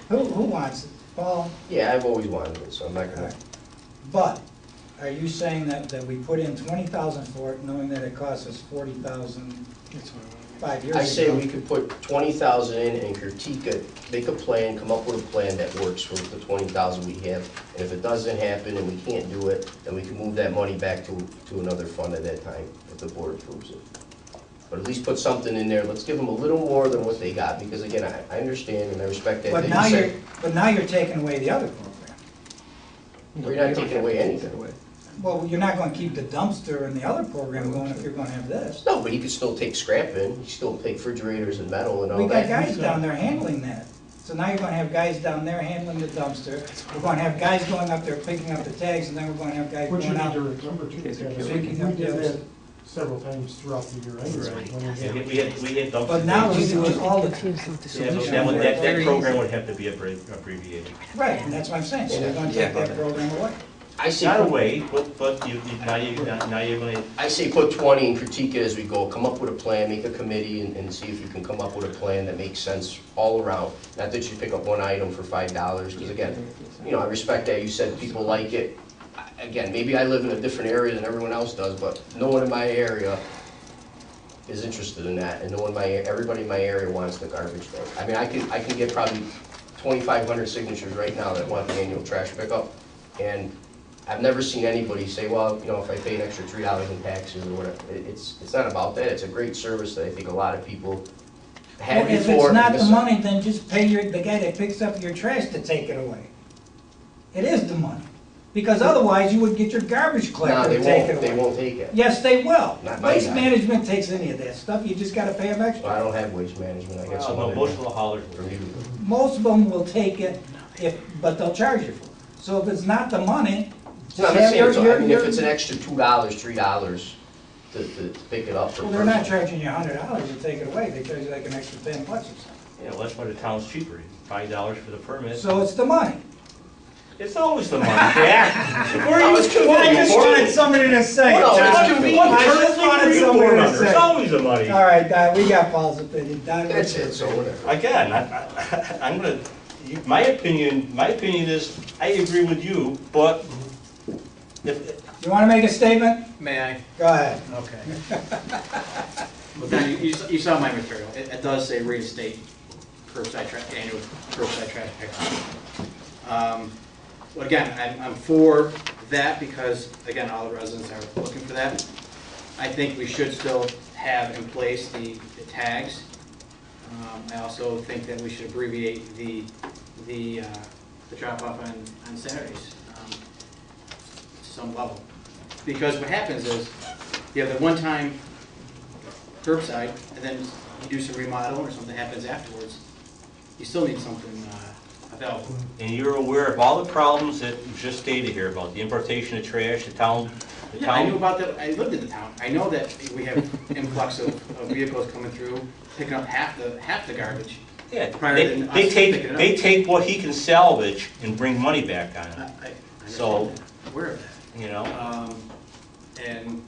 Who wants it? Paul? Yeah, I've always wanted it, so I'm not gonna. But, are you saying that we put in 20,000 for it, knowing that it costs us 40,000 5 years ago? I say we could put 20,000 in and critique it, make a plan, come up with a plan that works for the 20,000 we have. And if it doesn't happen and we can't do it, then we can move that money back to another fund at that time, if the board approves it. But at least put something in there, let's give them a little more than what they got, because again, I understand and I respect that. But now you're taking away the other program. You're not taking away anything. Well, you're not gonna keep the dumpster and the other program going if you're gonna have this. No, but you could still take scrap in, you still take refrigerators and metal and all We got that. guys down there handling that. So now you're gonna have guys down there handling the dumpster. We're gonna have guys going up there picking up the tags, and then we're gonna have guys What you going need to out. remember too, is that Picking we up did bills. that several times throughout the year anyway. when we had- We had dumpster. But now we do it all the, That program would have to be abbreviated. right, and that's what I'm saying. So we're gonna take that program away. I say Not put- away, but now you're gonna, I say put 20 and critique it as we go, come up with a plan, make a committee and see if you can come up with a plan that makes sense all around. Not that you pick up one item for $5, because again, you know, I respect that, you said people like it. Again, maybe I live in a different area than everyone else does, but no one in my area is interested in that, and everybody in my area wants the garbage thing. I mean, I can get probably 2,500 signatures right now that want the annual trash pickup, and I've never seen anybody say, well, you know, if I pay an extra $3 in taxes or whatever. It's not about that. It's a great service that I think a lot of people had Well, if before. it's not the money, then just pay the guy that picks up your trash to take it away. It is the money. Because otherwise, you would get your garbage No, collector they to take it won't. They away. won't take it. Yes, they will. Not my Waste guy. management takes any of that stuff, you just gotta pay them Well, extra. I don't have waste management. I got some well, other. most of the haulers from will. you. Most of them will take it, but they'll charge you for it. So if it's not the money, No, I'm just not have saying, so, I mean, if your- it's an extra $2, $3 to pick it up for. well, they're not charging you $100 to take it away, they charge you like an extra $10 or something. Yeah, well, that's why the town's cheaper, $5 for the permit. So it's the money. It's always the money, Jack. Where are you It's Well, I convenient just for wanted me. somebody to say it. Well, no, it's John. convenient. I just wanted somebody to say It's it. always the money. All right, Don, we got Paul's opinion. Don, That's what's your it, so opinion? whatever. Again, I'm gonna, my opinion is, I agree with you, but if, You wanna make a statement? May I? Go ahead. Okay. Well, Don, you saw my material. It does say reinstate annual curbside trash pickup. Well, again, I'm for that because, again, all the residents are looking for that. I think we should still have in place the tags. I also think that we should abbreviate the drop-off on Saturdays to some level. Because what happens is, you have the one-time curbside, and then you do some remodel or something happens afterwards, you still need something available. and you're aware of all the problems that you just stated here about the importation of trash, the town. Yeah, I knew about that, I lived in the town. I know that we have influx of vehicles coming through, picking up half the garbage. Yeah, prior they, to us they picking it take, up. they take what he can salvage and bring money back on it, I So- understand that, aware of that. you know? And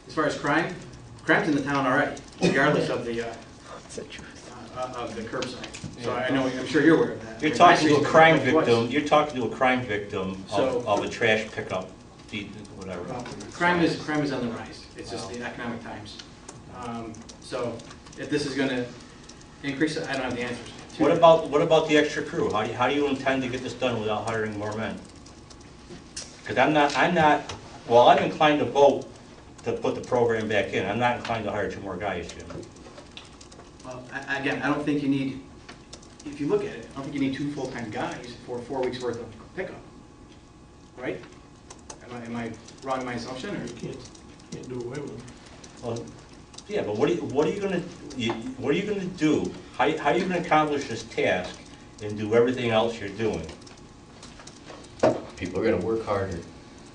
as far as crime's in the town already, regardless of the curbside. So I know, I'm sure you're aware of that. You're talking to a crime Twice. victim So- of a trash pickup, whatever. Well, crime is on the rise. It's just the economic times. So if this is gonna increase it, I don't have the answers. to What that. about the extra crew? How do you intend to get this done without hiring more men? Because I'm inclined to vote to put the program back in. I'm not inclined to hire 2 more guys, Jim. Well, again, I don't think you need, if you look at it, I don't think you need 2 full-time guys for 4 weeks' worth of pickup, right? Am I wrong in my assumption, or? You can't do away with them. Well, yeah, but what are you gonna do? How are you gonna accomplish this task and do everything else you're doing? People are gonna work harder.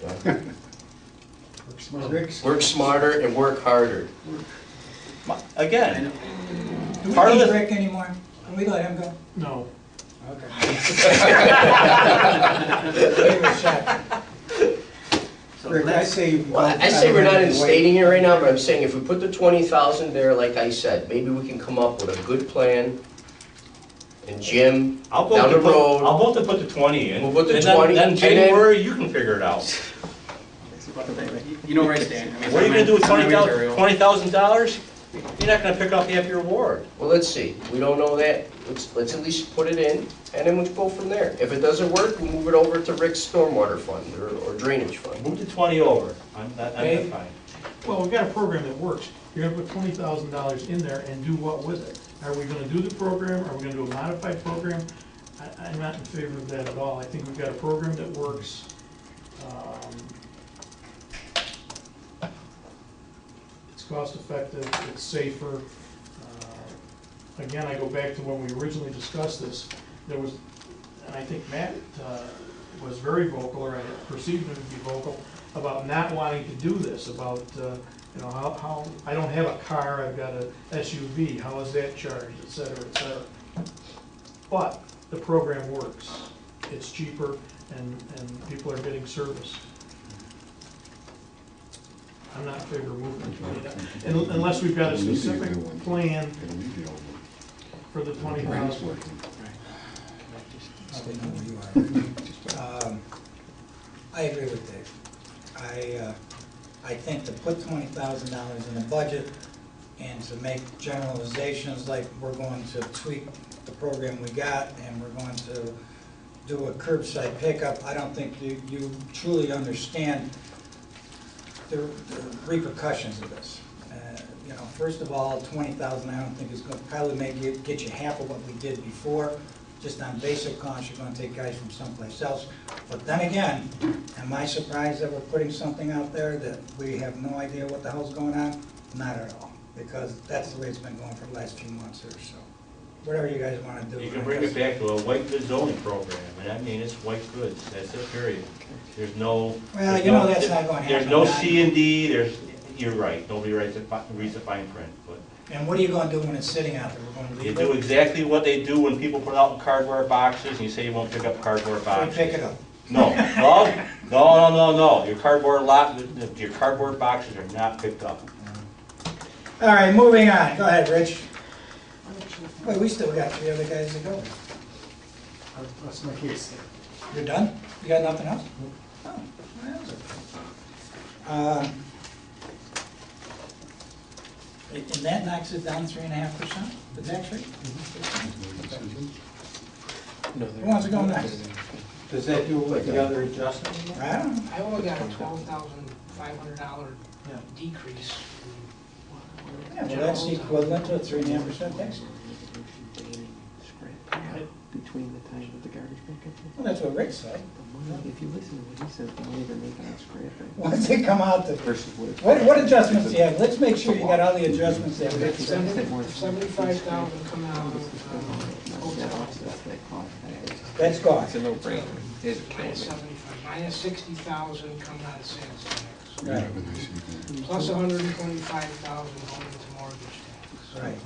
Yeah. Rick's- Work smarter and work harder. Again, Do we part of need the- Rick anymore? Can we let him go? No. Okay. Give it a shot. So So Rick, I that's- say. Well, I say we're not instating it right now, but I'm saying if we put the 20,000 there, like I said, maybe we can come up with a good plan. And Jim, I'll vote down to the put, road. I'll vote to put the 20 in. We'll put the and then- 20, Then and then- January, you can figure it out. You know where I stand. I mean, What are you gonna do with it's on my material. $20,000? You're not gonna pick up half your award. Well, let's see, we don't know that, let's at least put it in, and then we'll go from there. If it doesn't work, we'll move it over to Rick's stormwater fund, or drainage fund. Move the 20 over. I'm Okay. fine. Well, we've got a program that works. You're gonna put $20,000 in there and do what with it? Are we gonna do the program? Are we gonna do a modified program? I'm not in favor of that at all. I think we've got a program that works. It's cost effective, it's safer. Again, I go back to when we originally discussed this, there was, and I think Matt was very vocal, or I perceived him to be vocal, about not wanting to do this, about, you know, how, I don't have a car, I've got a SUV, how is that charged, et cetera, et cetera. But the program works. It's cheaper, and people are getting service. I'm not in favor of moving the 20, unless we've got a specific plan for the 20,000. I agree with Dave. I think to put $20,000 in the budget and to make generalizations like we're going to tweak the program we got and we're going to do a curbside pickup, I don't think you truly understand the repercussions of this. You know, first of all, 20,000 I don't think is going to probably get you half of what we did before. Just on basic costs, you're going to take guys from someplace else. But then again, am I surprised that we're putting something out there that we have no idea what the hell's going on? Not at all, because that's the way it's been going for the last few months or so. Whatever you guys want to do. You can bring it back to a white goods zoning program, and I mean, it's white goods, that's it, period. There's no. Well, there's you know no- that's not going to There's happen. no C and D, you're right, nobody reads the fine print, but And what are you going to do when it's sitting out there? We're going to you leave do it? exactly what they do when people put out cardboard boxes, and you say you won't pick up cardboard We boxes. pick it up. No, your cardboard boxes are not picked up. All right, moving on. Go ahead, Rich. Wait, we still got 3 other guys to go. That's my case. You're done? You got nothing else? Oh, well, that was okay. And that knocks it down 3.5%, the tax rate? Who wants to go next? Does that do with the other adjustment? I don't know. I only got a $12,500 Yeah. decrease. Yeah, well, that's equivalent to a 3.5% tax. Between the time of the garbage pickup. Well, that's what Rick said. The money, if you listen to what he said, the money they're making on scrapping Once they come out, versus what adjustments do you have? Let's make sure you got all the adjustments that Rick said. 75,000 coming out of, that offsets that cost. That's gone. It's a no-brainer. It's minus 75, minus 60,000 coming out of sales tax. Right, Plus 125,000 going into mortgage tax. right.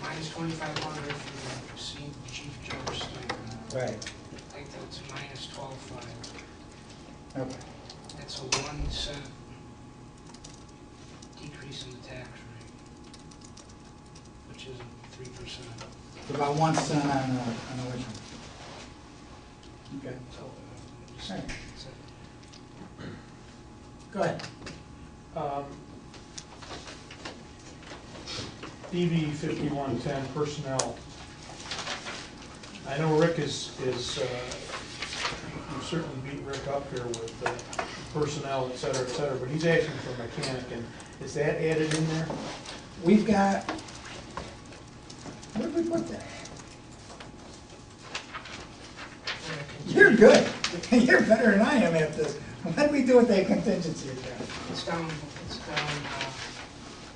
Minus 2,500 for the chief judge stipend. Right, I think that's minus 12,500. okay. That's a 1 cent decrease in the tax rate, which isn't 3%. About 1 cent on a which one? Okay, So, all right. Go ahead. DB 5110 personnel. I know Rick is, you certainly beat Rick up here with personnel, et cetera, but he's asking for a mechanic, and is that added in there? We've got, where did we put that? You're good. You're better than I am at this. What did we do with that contingency account? it's down,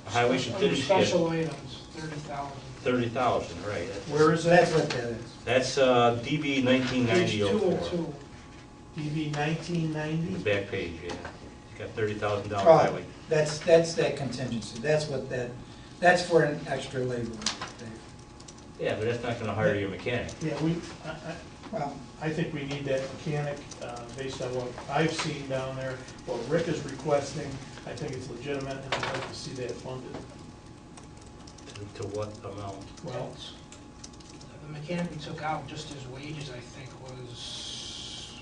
Highway under contingency, special items, 30,000. 30,000, right. Where is that? That's what that is. That's DB Page 1990-04. 202. DB The 1990? back page, yeah. It's got $30,000 Oh, highway. that's that contingency. That's what that's for an extra labor. Dave. Yeah, but that's not gonna hire you a mechanic. Yeah, Well, I think we need that mechanic, based on what I've seen down there, what Rick is requesting. I think it's legitimate, and I'd like to see that funded. To what amount? Well, The mechanic we took out, just his wages, I think, was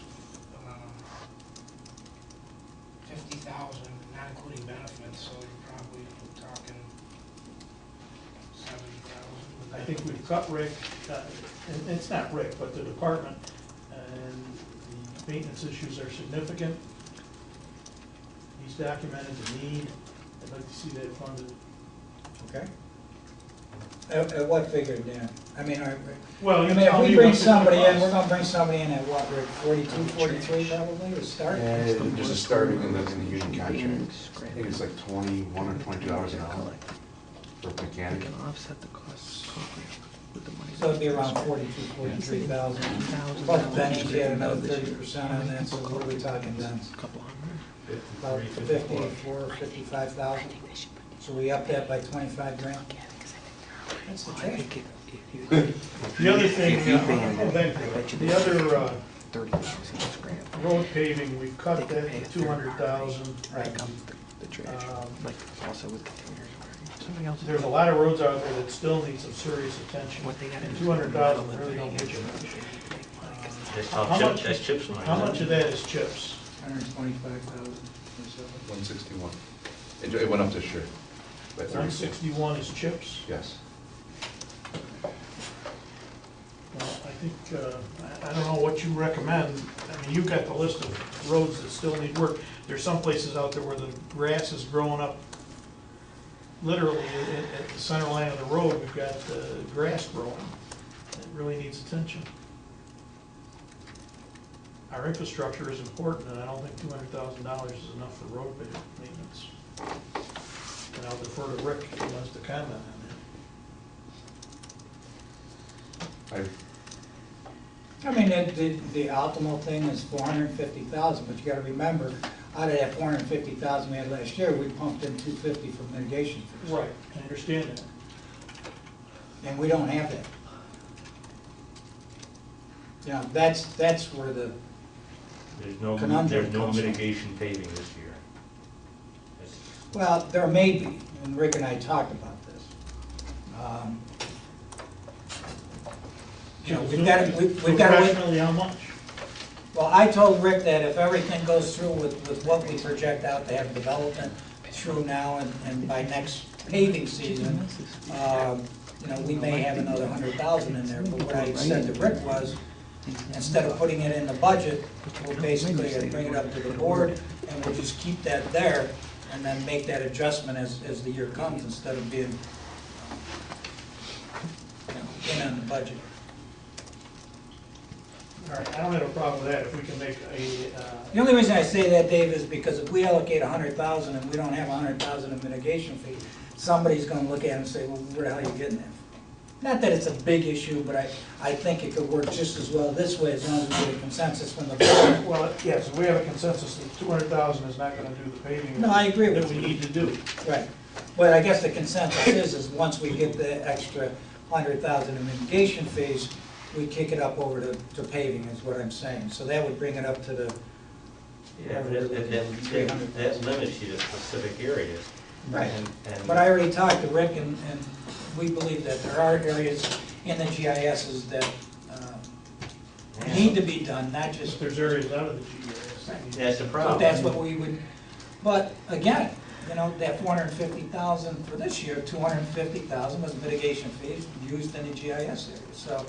50,000, not including benefits, so you're probably talking 70,000. I think we've cut Rick, and it's not Rick, but the department, and the maintenance issues are significant. He's documented the need. I'd like to see that funded. okay. At what figure, Dan? I mean, Well, I you mean, tell if we me bring what's the somebody in, cost. we're gonna bring somebody in at what, Rick, 42, 43 probably to start? And just a starting in the union contract. I think it's like $21 or $22 an hour for We mechanic. can offset the costs of the program with the money. So it'd be around 42, 43,000. Plus bennies, you had another 30% on that, so what are we talking then? Couple hundred. About 54, 55,000? So we up that by 25 grand? That's the I change. think The other thing, if you banned it, I the bet you other 30,000 is grand. road paving, we've cut that to 200,000. Right. Comes the trash, like also with containers. Somebody else. There's a lot of roads out there that still need some serious attention. What they got And to do. 200,000 really don't get you much. That's How how much- chip, that's chips money. How much of that is chips? 125,000 or so. 161. It went up this year by 34. 161 is chips? Yes. Well, I think, I don't know what you recommend. I mean, you've got the list of roads that still need work. There's some places out there where the grass is growing up literally at the center line of the road. We've got grass growing. It really needs attention. Our infrastructure is important, and I don't think $200,000 is enough for road maintenance. And I'll defer to Rick if he wants to comment on that. I mean, the optimal thing is 450,000, but you gotta remember, out of that 450,000 we had last year, we pumped in 250 for mitigation fees. Right, I understand that. And we don't have that. You know, that's where the, Conundrum There's no comes from. mitigation paving this year. That's- well, there may be, and Rick and I talked about this. You know, we've got to, Approximately how much? well, I told Rick that if everything goes through with what we project out to have development through now and by next paving season, you know, we may have another 100,000 in there, but what I said to Rick was, instead of putting it in the budget, we'll basically bring it up to the board, and we'll just keep that there, and then make that adjustment as the year comes, instead of being, you know, in on the budget. All right, I don't have a problem with that, if we can make a, The only reason I say that, Dave, is because if we allocate 100,000 and we don't have 100,000 in mitigation fee, somebody's gonna look at it and say, well, where the hell are you getting that from? Not that it's a big issue, but I think it could work just as well this way, as long as we get a consensus from the board. well, yes, we have a consensus that 200,000 is not gonna do the paving. No, I agree with that we you. need to do. Right. But I guess the consensus is once we get the extra 100,000 in mitigation fees, we kick it up over to paving, is what I'm saying. So that would bring it up to the, Yeah, but that limits you to specific areas. right. And- But I already talked to Rick, and we believe that there are areas in the GISs that need to be done, not just, If there's areas out of the GIS. that need- That's the so problem. that's what we would, but again, you know, that 450,000 for this year, 250,000 was mitigation fees used in the GIS area, so,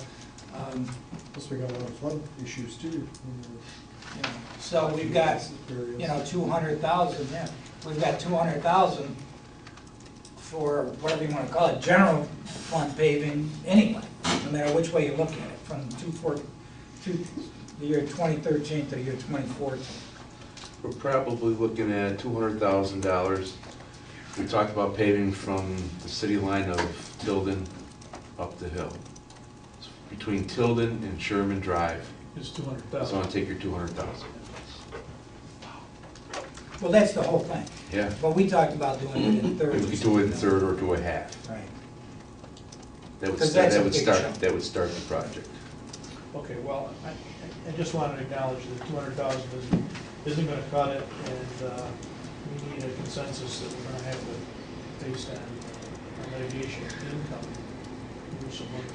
Plus we got a lot of flood issues too. you know, so we've got, you know, 200,000, yeah, we've got 200,000 for whatever you wanna call it, general fund paving anyway, no matter which way you look at it, from the year 2013 to the year 2014. We're probably looking at $200,000. We talked about paving from the city line of Tilden up the hill. Between Tilden and Sherman Drive, Is so 200,000. I'll take your 200,000. Well, that's the whole thing, Yeah. but we talked about doing it in thirds. We could do it in third or do a half. Right. That would 'Cause start, that's a that would big start, chunk. that would start the project. Okay, well, I just wanted to acknowledge that 200,000 isn't gonna cut it, and we need a consensus that we're gonna have to, based on our mitigation income, do some work.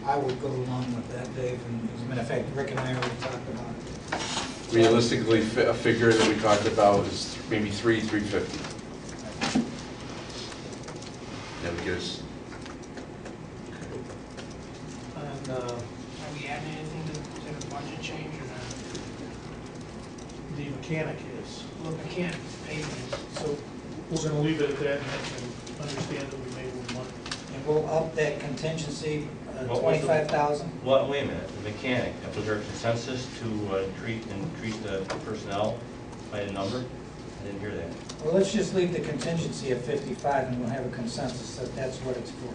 I would go along with that, Dave, and as a matter of fact, Rick and I already talked about it. Realistically, a figure that we talked about is maybe 350. That would get us, And Are we adding anything to the budget change or not? the mechanic is. Well, I can't pay this. So we're gonna leave it at that and understand that we made more money. And we'll up that contingency, What was the- 25,000. What, wait a minute, the mechanic, was there a consensus to increase the personnel by a number? I didn't hear that. Well, let's just leave the contingency at 55 and we'll have a consensus that that's what it's for.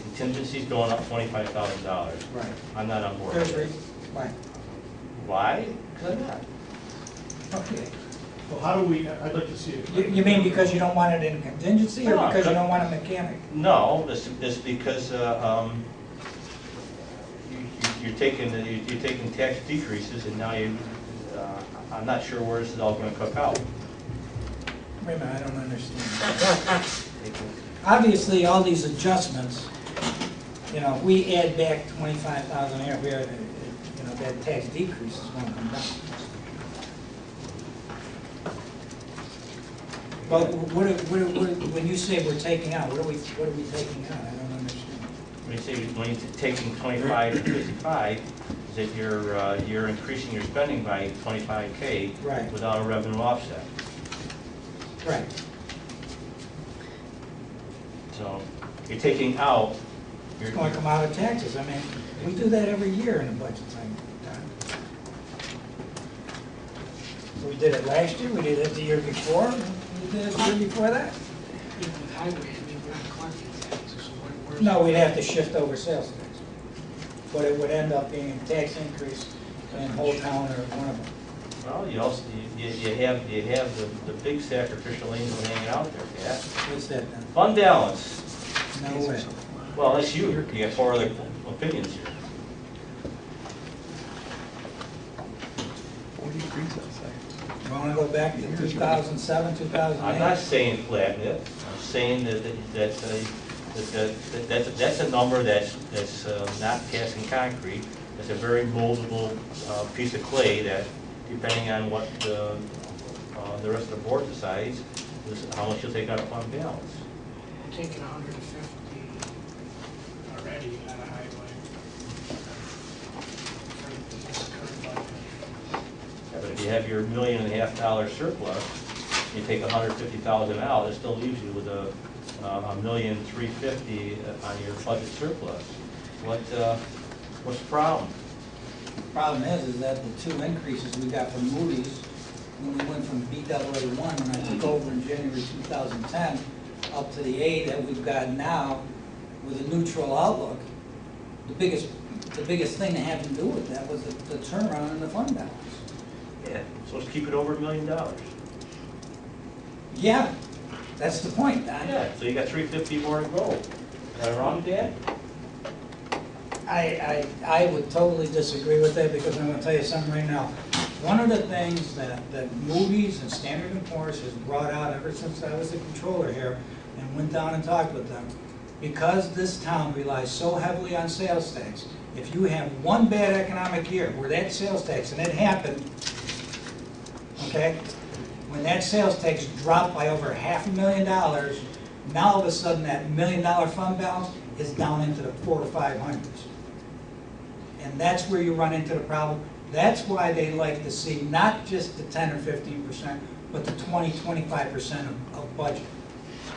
Contingency's going up $25,000. Right. I'm not on board. There's reason, why? Why? Because I'm not. Okay. Well, how do we, I'd like to see it. You mean because you don't want it in contingency or No, because you don't want a mechanic? No, it's because you're taking tax decreases and now I'm not sure where this is all going to cook out. Wait a minute, I don't understand. Obviously, all these adjustments, you know, if we add back 25,000 here, you know, that tax decrease is going to come down. But when you say we're taking out, what are we taking out? I don't understand. When you're taking 25 to 55, is that you're increasing your spending by 25K Right. without a revenue offset. Right. So you're taking out. It's going to come out of taxes. I mean, we do that every year in the budget time. We did it last year, we did it the year before, we did it the year before that. Even with highway, I mean, we're not collecting taxes, so where's? No, we'd have to shift over sales tax. But it would end up being a tax increase in whole town or one of them. Well, you also you have the big sacrificial angel hanging out there, yeah. What's that then? Fund balance. No way. Well, that's you. You got 4 other opinions here. 40 degrees outside. You want to go back to 2007, 2008? I'm not saying flatten it. I'm saying that's a number that's not cast in concrete. It's a very moldable piece of clay that, depending on what the rest of the board decides, is how much you'll take out of fund balance. We're taking 150 already out of highway. For this current budget. Yeah, but if you have your $1.5 million surplus, you take 150,000 out, it still leaves you with a $1.35 million on your budget surplus. What's the problem? Problem is that the 2 increases we got from Moody's, when we went from BAA1, when I took over in January 2010, up to the A that we've got now, with a neutral outlook, the biggest thing that had to do with that was the turnaround in the fund balance. Yeah, so let's keep it over $1 million. Yeah, that's the point, Don. Yeah, so you got 350 more to go. Am I wrong, Dan? I would totally disagree with that because I'm going to tell you something right now. One of the things that Moody's and Standard & Poor's has brought out ever since I was the controller here and went down and talked with them, because this town relies so heavily on sales tax, if you have one bad economic year where that sales tax, and it happened, okay, when that sales tax dropped by over $500,000, now all of a sudden that $1 million fund balance is down into the 400s or 500s. And that's where you run into the problem. That's why they like to see not just the 10 or 15%, but the 20, 25% of budget.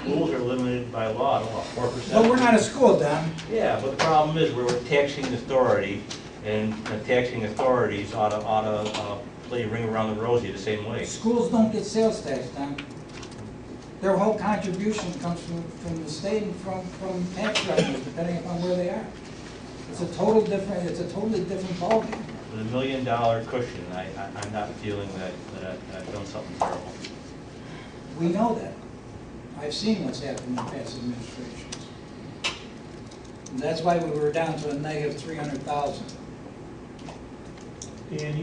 Schools are limited by law to what, 4%? But we're not a school, Don. Yeah, but the problem is we're taxing authority, and taxing authorities ought to play ring around the rosy the same way. Schools don't get sales tax, Don. Their whole contribution comes from the state and from tax revenues, depending upon where they are. It's a totally different ballgame. With $1 million cushion, I'm not feeling that I've done something terrible. We know that. I've seen what's happened in past administrations. And that's why we were down to a negative 300,000. Dan,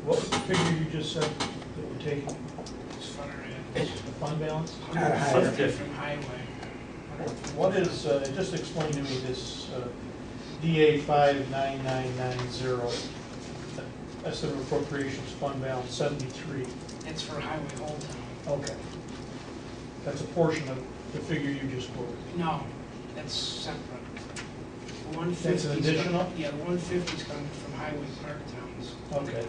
what was the figure you just said that we're taking, It's funner the fund balance? Not a higher. from highway. What is, just explain to me this DA 59990, estimate of appropriations fund balance 73. It's for highway whole town. Okay. That's a portion of the figure you just quoted. No, that's separate. The 150 That's an additional? Yeah, the 150 is coming from highway park towns. Okay.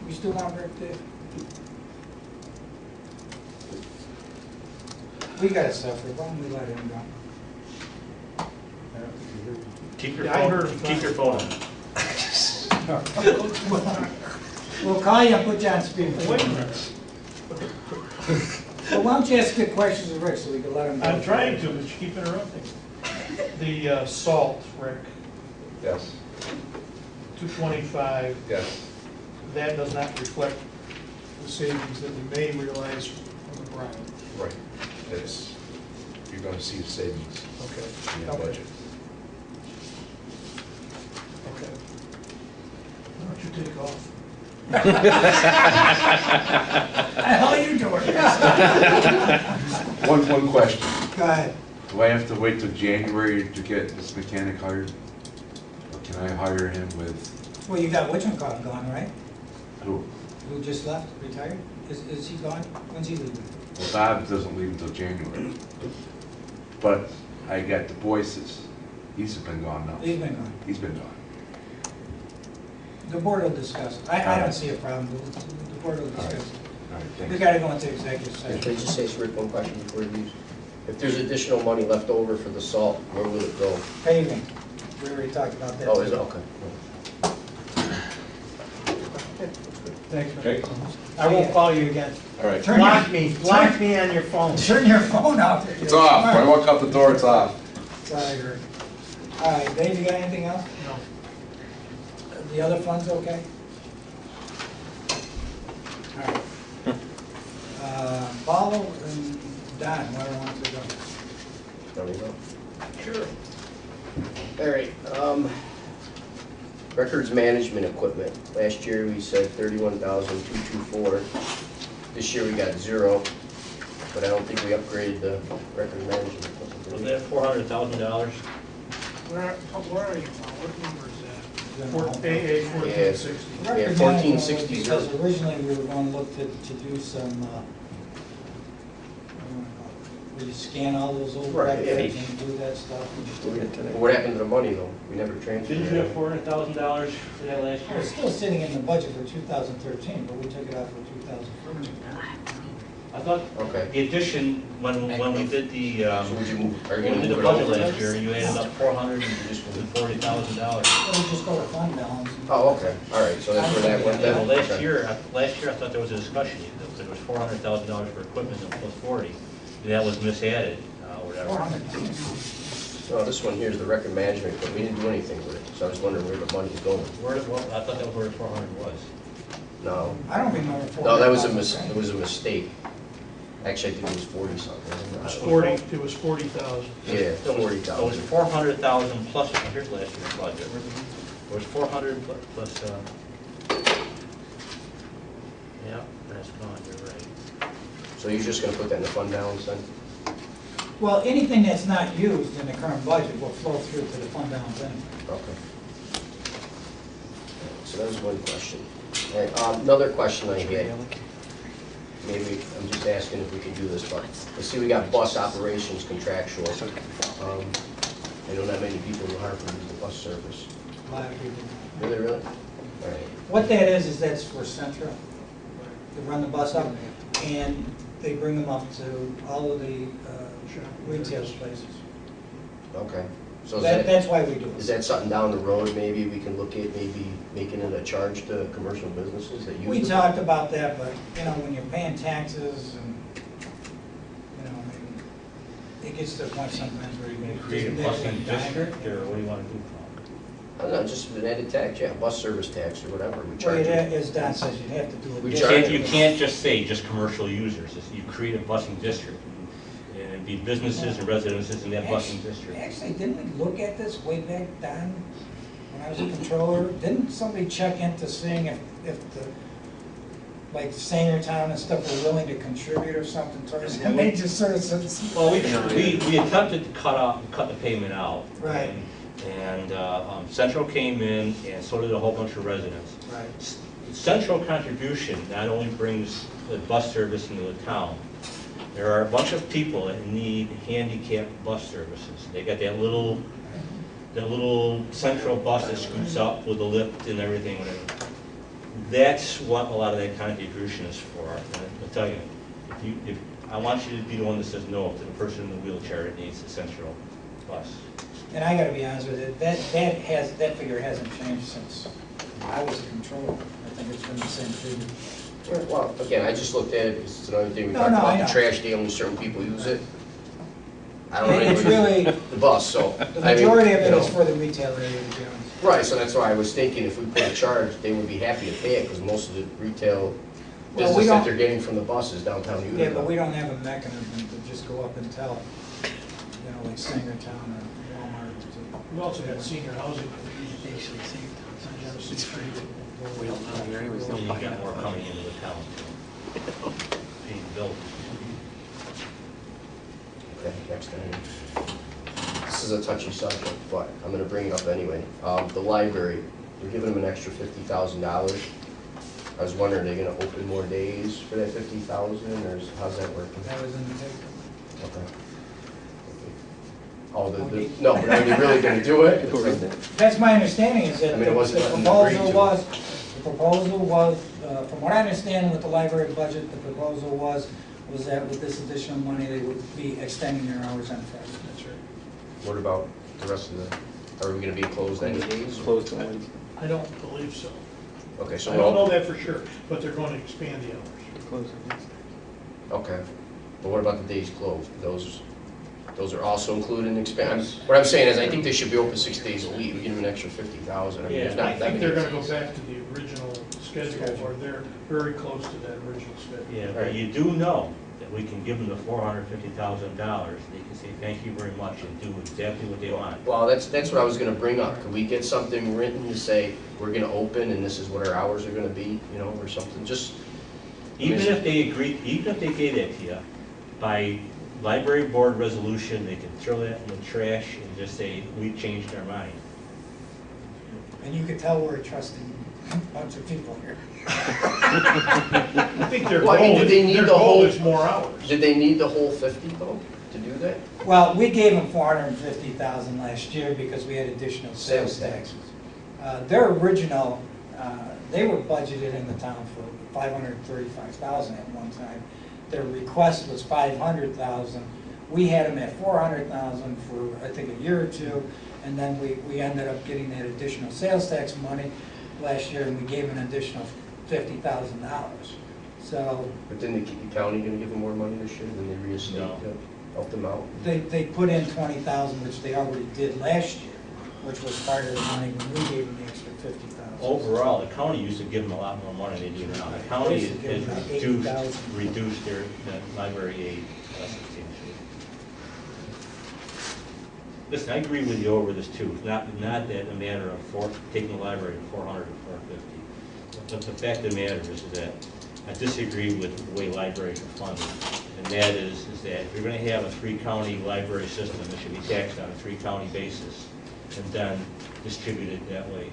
We still want Rick there? We got stuff, Rick, why don't we let him go? Keep your Yeah, I heard phone, him keep your phone on. We'll call you and put you on speed. Wait a minute. Well, why don't you ask good questions of Rick so we can let him go? I'm trying to, but you keep interrupting. The salt, Rick, Yes, 225, yes. that does not reflect the savings that we may realize from the brine. Right. It's, you're gonna see the savings Okay. in the Okay. budget. Okay. Why don't you take off? What the hell are you doing? One question. Go ahead. Do I have to wait till January to get this mechanic hired? Or can I hire him with Well, you got Witchencroft gone, right? who? Who just left, retired? Is he gone? When's he leaving? Well, Bob doesn't leave until January. But I got the Boyce's. He's been gone now. He's been gone. He's been gone. The board will discuss it. I don't see a problem, but the board will discuss it. All right, We thanks. gotta go into executive Can I session. just ask Rick one question before you leave? If there's additional money left over for the salt, where will it go? Paving, we already talked about that. Oh, is it? Okay. Thanks, Rick. Okay, I won't call you again. all right. Block me on your phone. Turn your phone off. It's off. When I walk out the door, it's off. Sorry, Rick. All right, Dave, you got anything else? No. The other funds okay? All right. Paul and Don, whoever wants to go. There we go. Sure. All right, records management equipment. Last year we said 31,224. This year we got 0, but I don't think we upgraded the record management equipment. did Was we? that $400,000? Where are you, Paul? What number is that? AA 1460. Yeah, 1460. Because originally we were going to look to do some, where you scan all those old Right, yeah. records and do that stuff. But what happened to the money though? We never transferred Didn't you have it. $400,000 for that last year? It's still sitting in the budget for 2013, but we took it out for 2014. I thought Okay. the addition, when we did the, So would you move, are you when gonna we did move the it budget over? last year, you added up $440,000. We'll just go to fund balance. Oh, okay, all right, so that's where that went Yeah, then? well, last Okay. year I thought there was a discussion, that there was $400,000 for equipment and plus 40, and that was misadded, or whatever. 400. No, this one here is the record management, but we didn't do anything with it, so I was wondering where the money's going. Where, well, I thought that was where 400 was. No, I don't remember 400. no, that was a it was a mistake. Actually, I think it was 40 something. It was 40,000. Yeah, So it was 40,000. 400,000 plus, here's last year's budget. It was 400 plus, yeah, that's gone, you're right. So you're just gonna put that in the fund balance then? Well, anything that's not used in the current budget will flow through to the fund balance anyway. Okay. So that was one question. All right, another question I had, maybe, I'm just asking if we could do this, but, let's see, we got bus operations contractual. I know not many people in Hartford use the bus service. A lot of people. Really? All right. What that is that's for Central. They run the bus up, and they bring them up to all of the retail places. Okay. So That's why we do is it. that something down the road, maybe we can look at, maybe making it a charge to commercial businesses that use it? We talked about that, but, you know, when you're paying taxes and, you know, it gets to the point sometimes where you make. Create a busing district, or what do you want to do? I don't know, just an added tax, yeah, bus service tax or whatever, we Well, charge it it. is, Don says, you have to do it. We You charge can't, you can't just say just commercial users, you create a busing district. And it'd be businesses and residences in that busing district. Actually, didn't we look at this way back, Don, when I was a controller? Didn't somebody check into seeing if the, like Sangertown and stuff were willing to contribute or something towards the major services? Well, we attempted to cut the payment out. Right. And Central came in, and so did a whole bunch of residents. Right. Central contribution not only brings the bus service into the town, there are a bunch of people that need handicapped bus services. They got that little Central bus that scoots up with a lift and everything, whatever. That's what a lot of that contribution is for. And I'll tell you, if I want you to be the one that says no to the person in the wheelchair that needs the Central bus. And I gotta be honest with you, that figure hasn't changed since I was a controller. I think it's been the same figure. Well, again, I just looked at it, because it's another thing, we No, talked no, I about the know. trash day, only certain people use it. I don't know It's anybody really, the bus, so. the I mean, majority of you it know. is for the retail area, to be honest. Right, so that's why I was thinking if we put a charge, they would be happy to pay it, because most of the retail Well, we business that don't- they're getting from the bus is downtown Utica. Yeah, but we don't have a mechanism to just go up and tell, you know, like Sangertown or Walmart. We also got senior housing. We don't know, you're anyways, So don't you buy got that. more coming into the town. Being built. Okay, next item. This is a touchy subject, but I'm gonna bring it up anyway. The library, we're giving them an extra $50,000. I was wondering, are they gonna open more days for that 50,000, or how's that working? That was in the paper. Okay. Oh, no, but are they really gonna do it? Go read that. That's my understanding, is that I mean, it wasn't the nothing proposal was, from what I understand with the library budget, the proposal was that with this additional money, they would be extending their hours on Friday. That's right. What about the rest of the, are we gonna be closed any days? Closed on Wednesday. I don't believe so. Okay, so I don't know we'll, that for sure, but they're going to expand the hours. Closed on Wednesday. okay. But what about the days closed? Those are also included in expand. What I'm saying is, I think they should be open 6 days a week. We give them an extra 50,000. I mean, there's Yeah, I not that think many. they're gonna go back to the original schedule, or they're very close to that original schedule. Yeah, but you do know that we can give them the $450,000. They can say thank you very much and do exactly what they want. Well, that's what I was gonna bring up. Could we get something written to say, we're gonna open and this is what our hours are gonna be, you know, or something, just, Even if they agreed, even if they gave that to you, by library board resolution, they can throw that in the trash and just say, we changed our mind. And you could tell we're a trusting bunch of people here. I think their Well, I mean, goal do they need their the goal whole- is more hours. did they need the whole 50 though, to do that? Well, we gave them $450,000 last year because we had additional sales taxes. Their original, they were budgeted in the town for $535,000 at one time. Their request was $500,000. We had them at $400,000 for, I think, a year or two, and then we ended up getting that additional sales tax money last year, and we gave them an additional $50,000. So But then the county gonna give them more money this year than they reinstate No. to help them out? they put in $20,000, which they already did last year, which was part of the money when we gave them the extra $50,000. Overall, the county used to give them a lot more money than they do now. The county They used to give them like has $80,000. reduced their library aid substantially. Listen, I agree with you over this too. It's not that a matter of taking the library to 400 or 450. But the fact of the matter is that I disagree with the way libraries are funded. And that is that if you're going to have a 3-county library system, it should be taxed on a 3-county basis and then distributed that way.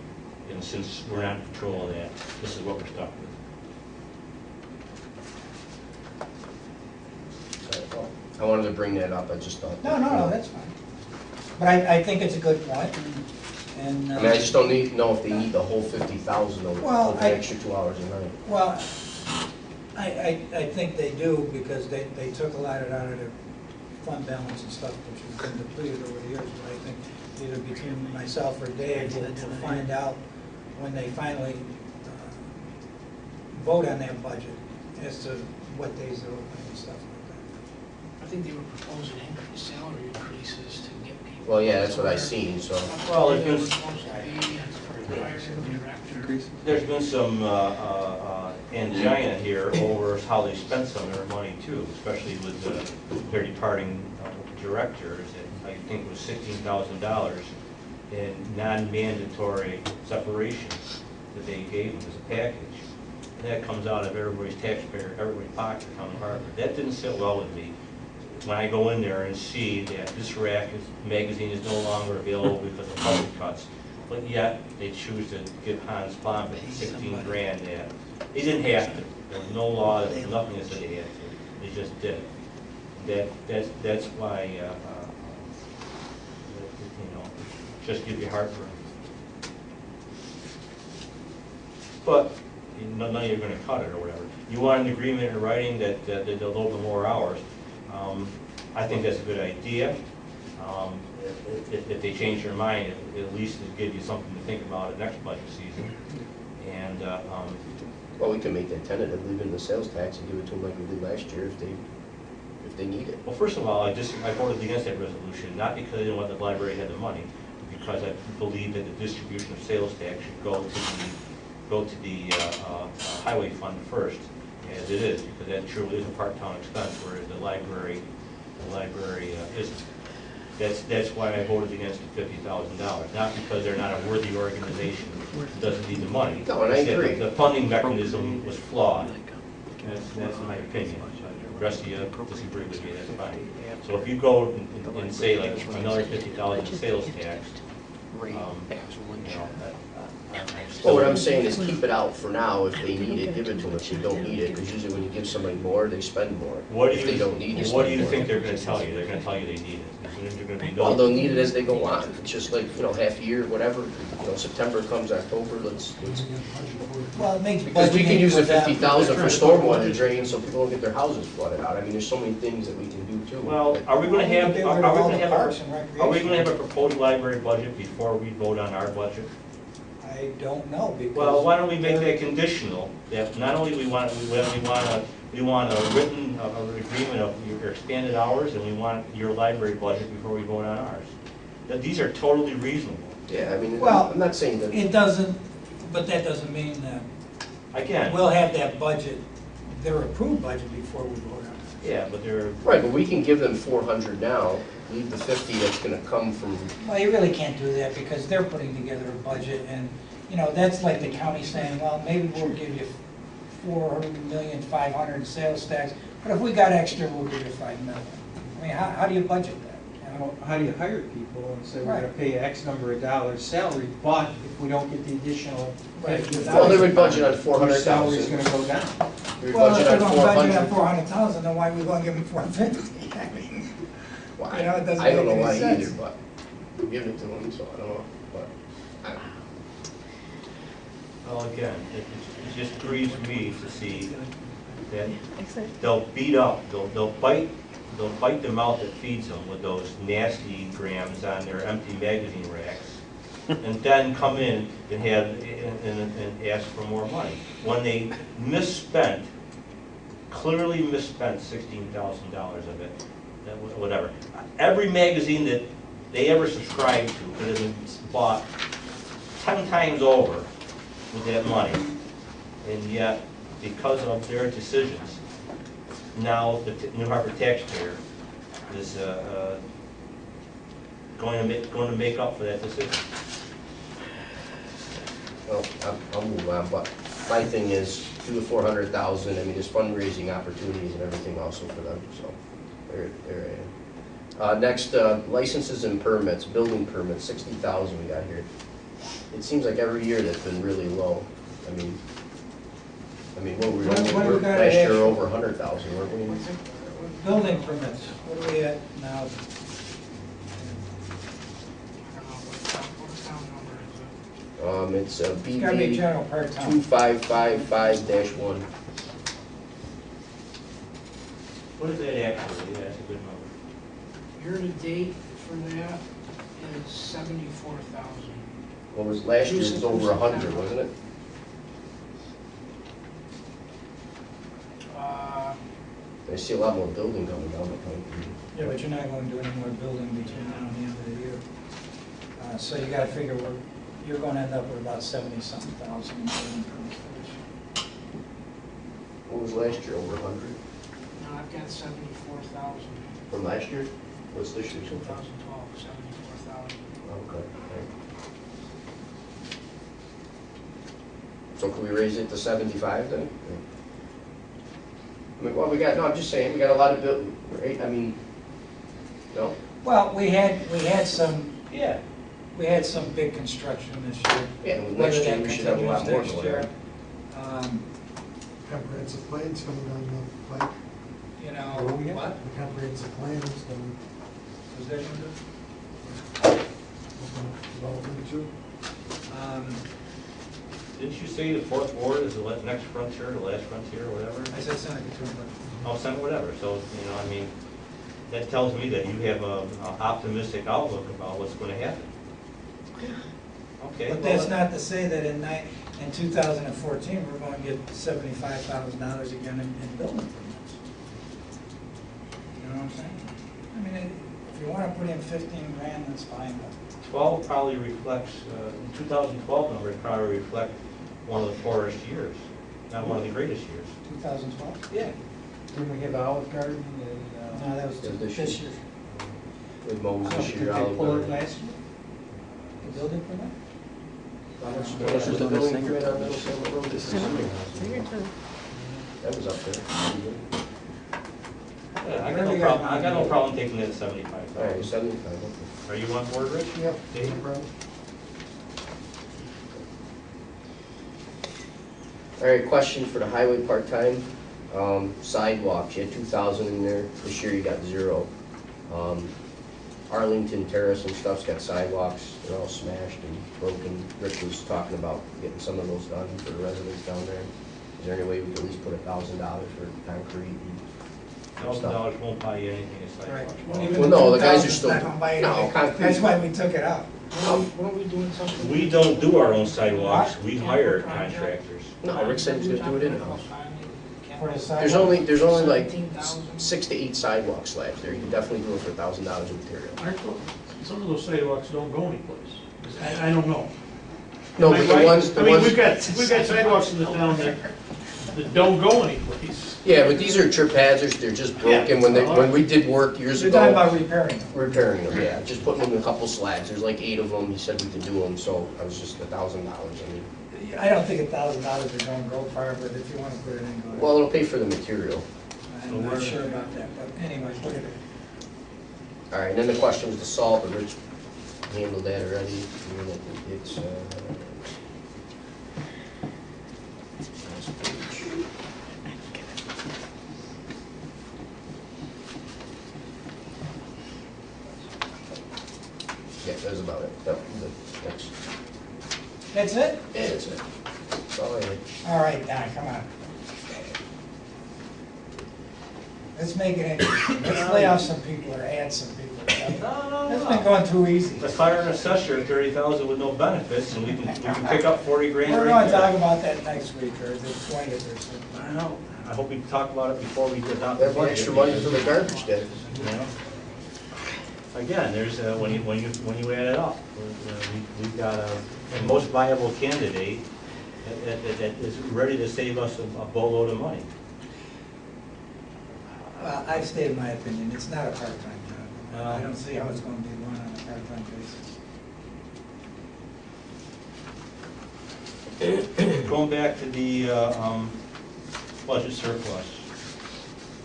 And since we're not in control of that, this is what we're stuck with. I wanted to bring that up, I just thought. No, that's fine. But I think it's a good point, and. I mean, I just don't know if they need the whole 50,000 over Well, the extra 2 hours a night. Well, I think they do, because they took a lot of it out of their fund balance and stuff, which has been depleted over the years, but I think either between myself or Dave, we'll find out when they finally vote on that budget as to what days they're open and stuff like I think they were proposing salary increases to get people. Well, yeah, that's what I seen, so. Well, They if were it's- supposed to be, Increase. There's been some angina here over how they spent some of their money too, especially with their departing directors. I think it was $16,000 in non-mandatory separations that they gave them as a package. And that comes out of everybody's taxpayer, everybody's pocket coming Hartford. That didn't sit well with me. When I go in there and see that this magazine is no longer available because of budget cuts, but yet they choose to give Hans Plomb 16 grand that they didn't have to. There was no law, nothing that said they had to. They just did it. That's why, you know, just give you heartburn. But none of you are going to cut it or whatever. You want an agreement in writing that they'll open more hours. I think that's a good idea. If they change their mind, at least it'll give you something to think about the next budget season. And Well, we can make that tentative, leave it in the sales tax and give it to them like we did last year if they need it. well, first of all, I voted against that resolution, not because I didn't want the library to have the money, but because I believe that the distribution of sales tax should go to the highway fund first, as it is, because that truly is a part-town expense, whereas the library isn't. That's why I voted against the $50,000, not because they're not a worthy organization that doesn't need the money. No, and I agree. The funding mechanism was flawed. That's my opinion. The rest of you disagree with me, that's fine. So if you go and say like another $50,000 in sales tax, you know, Well, what I'm saying is keep it out for now. If they need it, give it to them. If they don't need it, because usually when you give somebody more, they spend more. If they don't need it, what do you think they're going to tell you? They're going to tell you they need it. They're going to be no. Well, they'll need it as they go on. It's just like, you know, half a year, whatever. You know, September comes, October, let's. Well, it makes Because we can budgeting use the for that. 50,000 for stormwater drain, so people don't get their houses flooded out. I mean, there's so many things that we can do too. Well, are we going to have, Get are rid we of all going to the have, parks and are we recreation. going to have a proposed library budget before we vote on our budget? I don't know, because. Well, why don't we make that conditional, that not only we want a written agreement of your expanded hours, and we want your library budget before we vote on ours. These are totally reasonable. Yeah, I mean, Well, I'm not saying that. It doesn't, but that doesn't mean that Again, we'll have that budget, their approved budget before we vote on it. yeah, but they're, Right, but we can give them 400 now, leave the 50 that's gonna come from. Well, you really can't do that because they're putting together a budget and, you know, that's like the county saying, well, maybe we'll give you 4,500,000 in sales tax, but if we got extra, we'll give you 5 million. I mean, how do you budget that? You know? How do you hire people and say we're gonna Right. pay X number of dollars salary, but if we don't get the additional Right. $50,000. Well, they would budget on Your 400,000. salary's gonna go down. We would Well, if budget they're on gonna budget at 400. 400,000, then why are we gonna give them 450? I mean, Well, you know, it doesn't I don't make know any why either, sense. but we're giving it to them, so I don't know, but. well, again, it just grieves me to see that they'll beat up, they'll bite the mouth that feeds them with those nasty grams on their empty magazine racks, and then come in and have, and ask for more money. When they clearly misspent $16,000 of it, whatever. Every magazine that they ever subscribed to could have been bought 10 times over with that money, and yet, because of their decisions, now the New Hartford taxpayer is going to make up for that decision. Well, I'll move on, but my thing is, do the 400,000, I mean, there's fundraising opportunities and everything also for them, so, there. Next, licenses and permits, building permits, 60,000 we got here. It seems like every year that's been really low. I mean, what were we, What do we got last year at? over 100,000, weren't we? Building permits, what are we at now? I don't know, what town number is it? It's It's gotta be BB general part-time. 2555-1. What is that actually? That's a good number. Year-to-date for that is 74,000. What was last year, it was over 100, wasn't it? I see a lot more building coming down the pipe. Yeah, but you're not going to do any more building between now and the end of the year. So you gotta figure you're gonna end up with about 70-something thousand in building permits for this year. What was last year, over 100 No, I've got 74,000, from last year? What's this year? 2012, 74,000. Okay. Right. So can we raise it to 75 then? I mean, well, we got, no, I'm just saying, we got a lot of build, right? I mean, no? Well, we had some, Yeah. we had some big construction this year. Yeah, well, Whether next year that we should have a lot more continues going next on. year, Comprehensive plans coming down the pike. you know, Where we at? what? The comprehensive plan is going Was that to development too. Didn't you say the fourth ward is the next frontier, the last frontier, or whatever? I said Seneca too, but. Oh, Senate, whatever, so, you know, I mean, that tells me that you have a optimistic outlook about what's gonna happen. Okay. But that's not to say that in 2014, we're going to get $75,000 again in building permits. You know what I'm saying? I mean, if you want to put in 15 grand, that's fine, but 12 probably reflects, 2012 numbers probably reflect one of the poorest years, not one of the greatest years. 2012? Yeah. Didn't we have Olive Garden No, that was Yeah, this this year. With Mo's Oh, this did year, they Olive pull it Garden. last year? The building permit? How much was the building permit on Middle Salem Road this year? Figure it out. That was up there. Yeah, I got no problem taking it at 75. All right, 75, okay. Are you on board, Rich? Yep. Dave? No problem. All right, question for the highway part-time. Sidewalks, you had 2,000 in there. This year you got 0. Arlington Terrace and stuff's got sidewalks. They're all smashed and broken. Rick was talking about getting some of those done for the residents down there. Is there any way we could at least put $1,000 for concrete and stuff? $1,000 won't buy you anything in Right. sidewalks. Even Well, no, the 2,000 guys are is still- not gonna buy no, anything. concrete. That's why we took it out. What are we doing something? We don't do our own sidewalks, we hire contractors. No, Rick said he was gonna do it in-house. For the There's sidewalk. only like 17,000. 6 to 8 sidewalk slabs there. You can definitely do it for $1,000 of material. Some of those sidewalks don't go anyplace. I don't know. No, Am I but the right? ones, I mean, we've got sidewalks in the town that don't go anyplace. yeah, but these are trip hazards. They're just broken. When we did work years You're talking ago, about repairing them. repairing them, yeah, just putting them in a couple slabs. There's like 8 of them. He said we could do them, so I was just $1,000. I mean, I don't think $1,000 is going to go far, but if you want to put it in, go ahead. well, it'll pay for the material. I'm not sure about that, but anyways, look at it. All right, and then the question was the salt, but Rich handled that already. I mean, it's, last page. Yeah, that's about it. Yep, the next. That's it? Yeah, that's it. That's all I had. All right, Don, come on. Let's make it interesting. Let's lay off some people or add some people. No, That's been going too easy. Let's fire an assessor at 30,000 with no benefits, and we can pick up 40 grand We're right going to there. talk about that next week, or the 20th or something. I know. I hope we talk about it before we get out. Have extra money for the garbage day. You know? Again, there's, when you add it up, we've got a most viable candidate that is ready to save us a boatload of money. Well, I've stated my opinion. It's not a part-time job. I don't see how it's going to be run on a part-time basis. Going back to the budget surplus,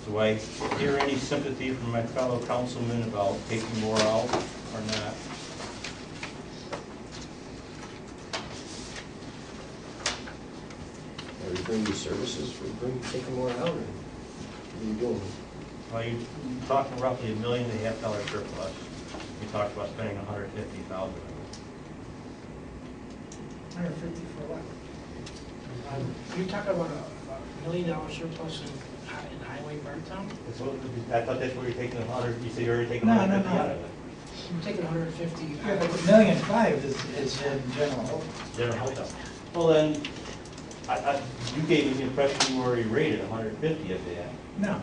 do I hear any sympathy from my fellow councilmen about taking more out or not? Are we bringing you services for taking more out, or what are you doing? Well, you're talking roughly $1.5 million surplus. You talked about spending $150,000. 150 for what? You're talking about a $1 million surplus in highway Bartown? I thought that's where you're taking you said you're already taking No, no, 150 no. out of it. I'm taking 150. Yeah, but $1.5 million is in general health. General health. Well, then, you gave me the impression you were already rated 150 of that. No.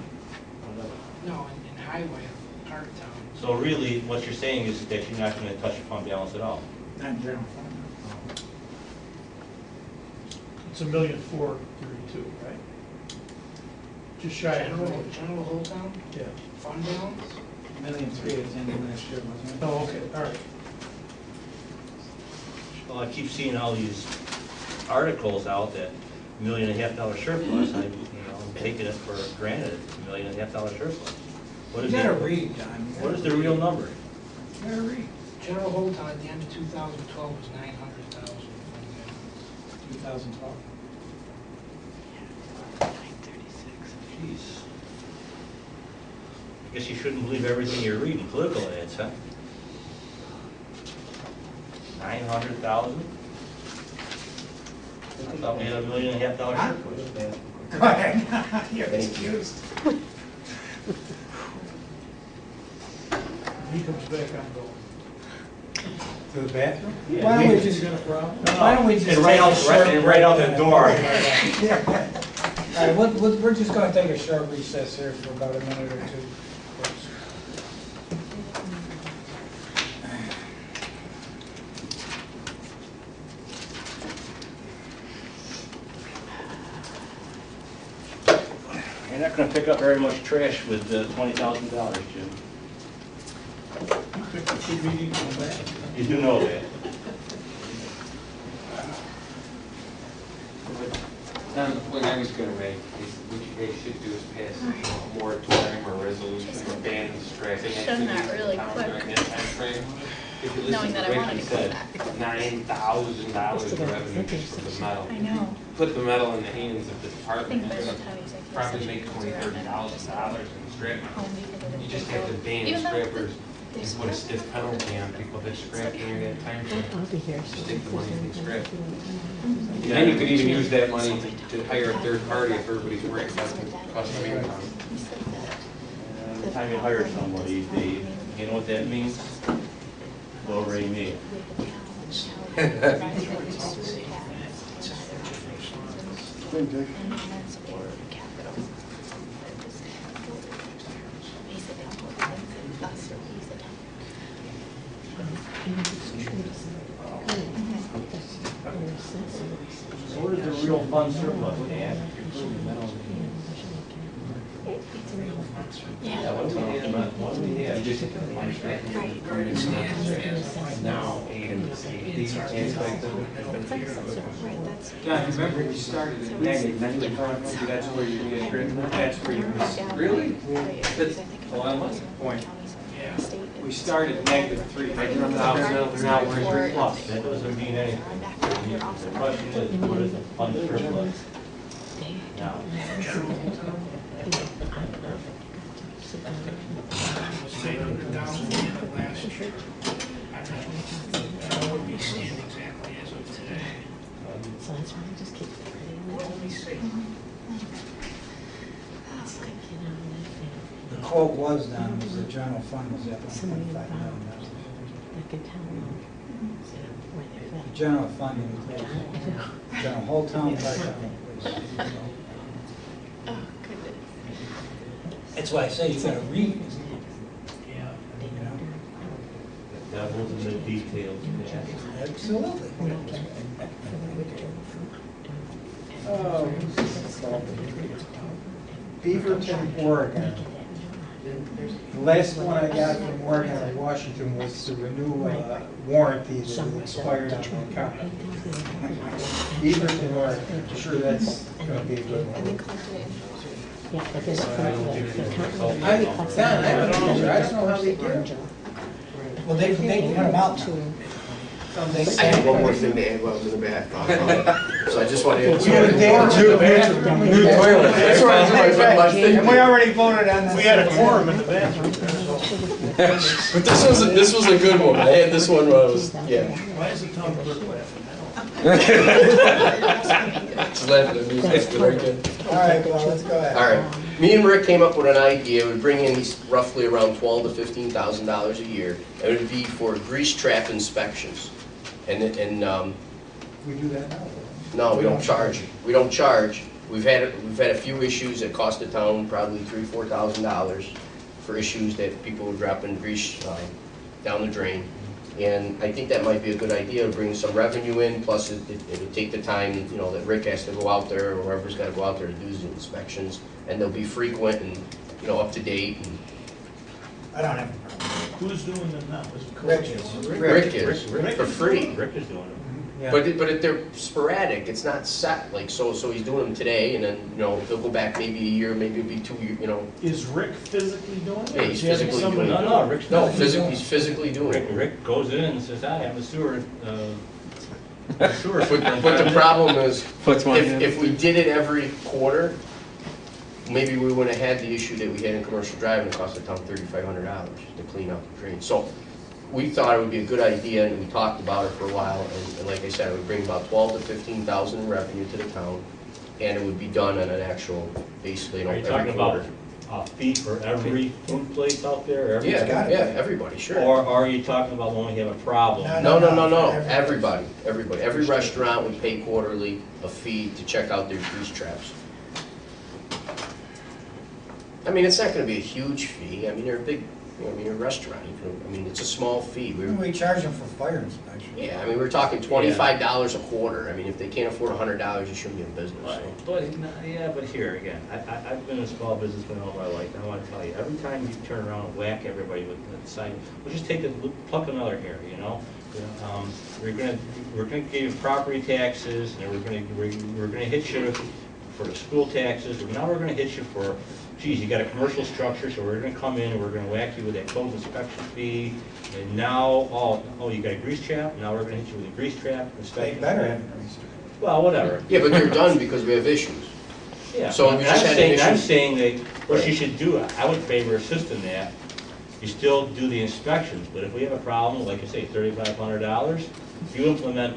No, in highway Bartown. So really, what you're saying is that you're not gonna touch your fund balance at all? Not general fund. It's $1,432,000, right? Just shy of a million. General whole town, Yeah. fund balance? $1.3 million at the end of last year, wasn't it? Oh, okay, all right. Well, I keep seeing all these articles out that $1.5 million surplus, I'm taking it for granted, $1.5 million surplus. What You is gotta the, read, John. what is the real number? You gotta read. General whole town at the end of 2012 was 900,000. 2012. Jeez. I guess you shouldn't believe everything you're reading, political ads, huh? 900,000? I thought we had $1.5 million surplus. Go ahead. You're excused. He comes back, I'm going. To the bathroom? Why don't we just, got a problem? why don't we just? And right out, take a short right out break the door. All right, we're just gonna take a short recess here for about a minute or two. You're not gonna pick up very much trash with $20,000, Jim. Pick the two meetings on that. You do know that. What I was gonna make is, what you guys should do is pass a moratorium or resolution banning scrapping Done that activities really in town quick. during that time frame. If you listen Knowing to that I Rick, wanted he to go said back. $9,000 in revenue just from the metal. I know. Put the metal in the hands of the I department, think by it's the gonna time he's like, probably make $20,000-$30,000 in scrap. You just have to ban scrappers and put a stiff penalty on people that scrap during that time frame. I'll be here. Just take the money and scrap. Then you could even use that money to hire a third party if everybody's worried about the custom income. The time you hire somebody, you know what that means? Do re mi. So what is the real fund surplus, Dan? Yeah, what do we have? What do we have? Now, John, remember we started at negative, then we found that's where you get that's where you really? That's, well, that's the point. We started -3. Now we're at 3 plus. That doesn't mean anything. The question is, what is the fund surplus? Now, Was 900,000 last year. I don't know what we stand exactly as of today. So that's why I just keep. What do we see? The quote was down, was the general fund was at $1.5 million. I can tell them where they're The at. general fund includes, general whole town, part-time employees. Oh, goodness. That's why I say you gotta read, Yeah. you know? the devil's in the details, Dan. Absolutely. Beaverton, Oregon. The last one I got from Oregon and Washington was to renew warranty that expired on the car. Beaverton, Oregon, I'm sure that's gonna be a good And then one. collected it in. Yeah, but there's I don't think it's consulting. I don't know how they do it. Well, they print them out now. I have one more thing to add while I was in the back. So I just want to. New toilet. That's what I was thinking. And we already voted on this. We had a quorum in the bathroom. But this was a good one. I had this one when I was, yeah. Why is the town clerk laughing? Just laughing at me, it's very good. All right, well, let's go ahead. All right, me and Rick came up with an idea, it would bring in roughly around $12,000 to $15,000 a year, and it would be for grease trap inspections. And, We do that now. no, we don't charge, we've had a few issues that cost the town probably $3,000 to $4,000 for issues that people would drop in grease down the drain. And I think that might be a good idea, to bring some revenue in, plus it would take the time, you know, that Rick has to go out there, or whoever's gotta go out there to do the inspections, and they'll be frequent and, you know, up to date. And I don't have a problem. Who's doing them now? Is it Rick Coach? is. Rick is, for free. Rick is doing it. Yeah. But if they're sporadic, it's not set, like, so he's doing them today, and then, you know, they'll go back maybe a year, maybe it'll be 2 years, you know. Is Rick physically doing it? Yeah, Or he's is he having physically somebody doing it. No, Rick's No, not. he's physically doing it. Rick goes in and says, hi, I'm the sewer, sewer But the superintendent. problem is, Puts one in. if we did it every quarter, maybe we wouldn't have had the issue that we had in Commercial Drive, and it cost the town $3,500 to clean out the drain. So we thought it would be a good idea, and we talked about it for a while, and like I said, it would bring about 12 to 15,000 in revenue to the town, and it would be done on an actual, basically, you know, Are you every talking about quarter. a fee for every food place out there? Every- Yeah, everybody, sure. Or are you talking about when we have a problem? No. No, everybody. Every restaurant would pay quarterly a fee to check out their grease traps. I mean, it's not gonna be a huge fee, I mean, they're a big, you know, I mean, you're a restaurant, you can, I mean, it's a small fee. We charge them for fire inspection. Yeah, I mean, we're talking $25 a quarter, I mean, if they can't afford $100, you shouldn't be in business, so. But here again, I've been a small businessman all my life, and I want to tell you, every time you turn around and whack everybody with the side, we'll just pluck another hair, you know? We're gonna give you property taxes, and we're gonna hit you for the school taxes, and now we're gonna hit you for, geez, you got a commercial structure, so we're gonna come in and we're gonna whack you with that code inspection fee, and now, oh, you got a grease trap, now we're gonna hit you with a grease trap They inspection. better fee. have a grease trap. Well, whatever. Yeah, but they're done because we have issues. Yeah, So and we just I'm had an saying, I'm issue. saying that what you should do, I would favor a system that you still do the inspections, but if we have a problem, like you say, $3,500, you implement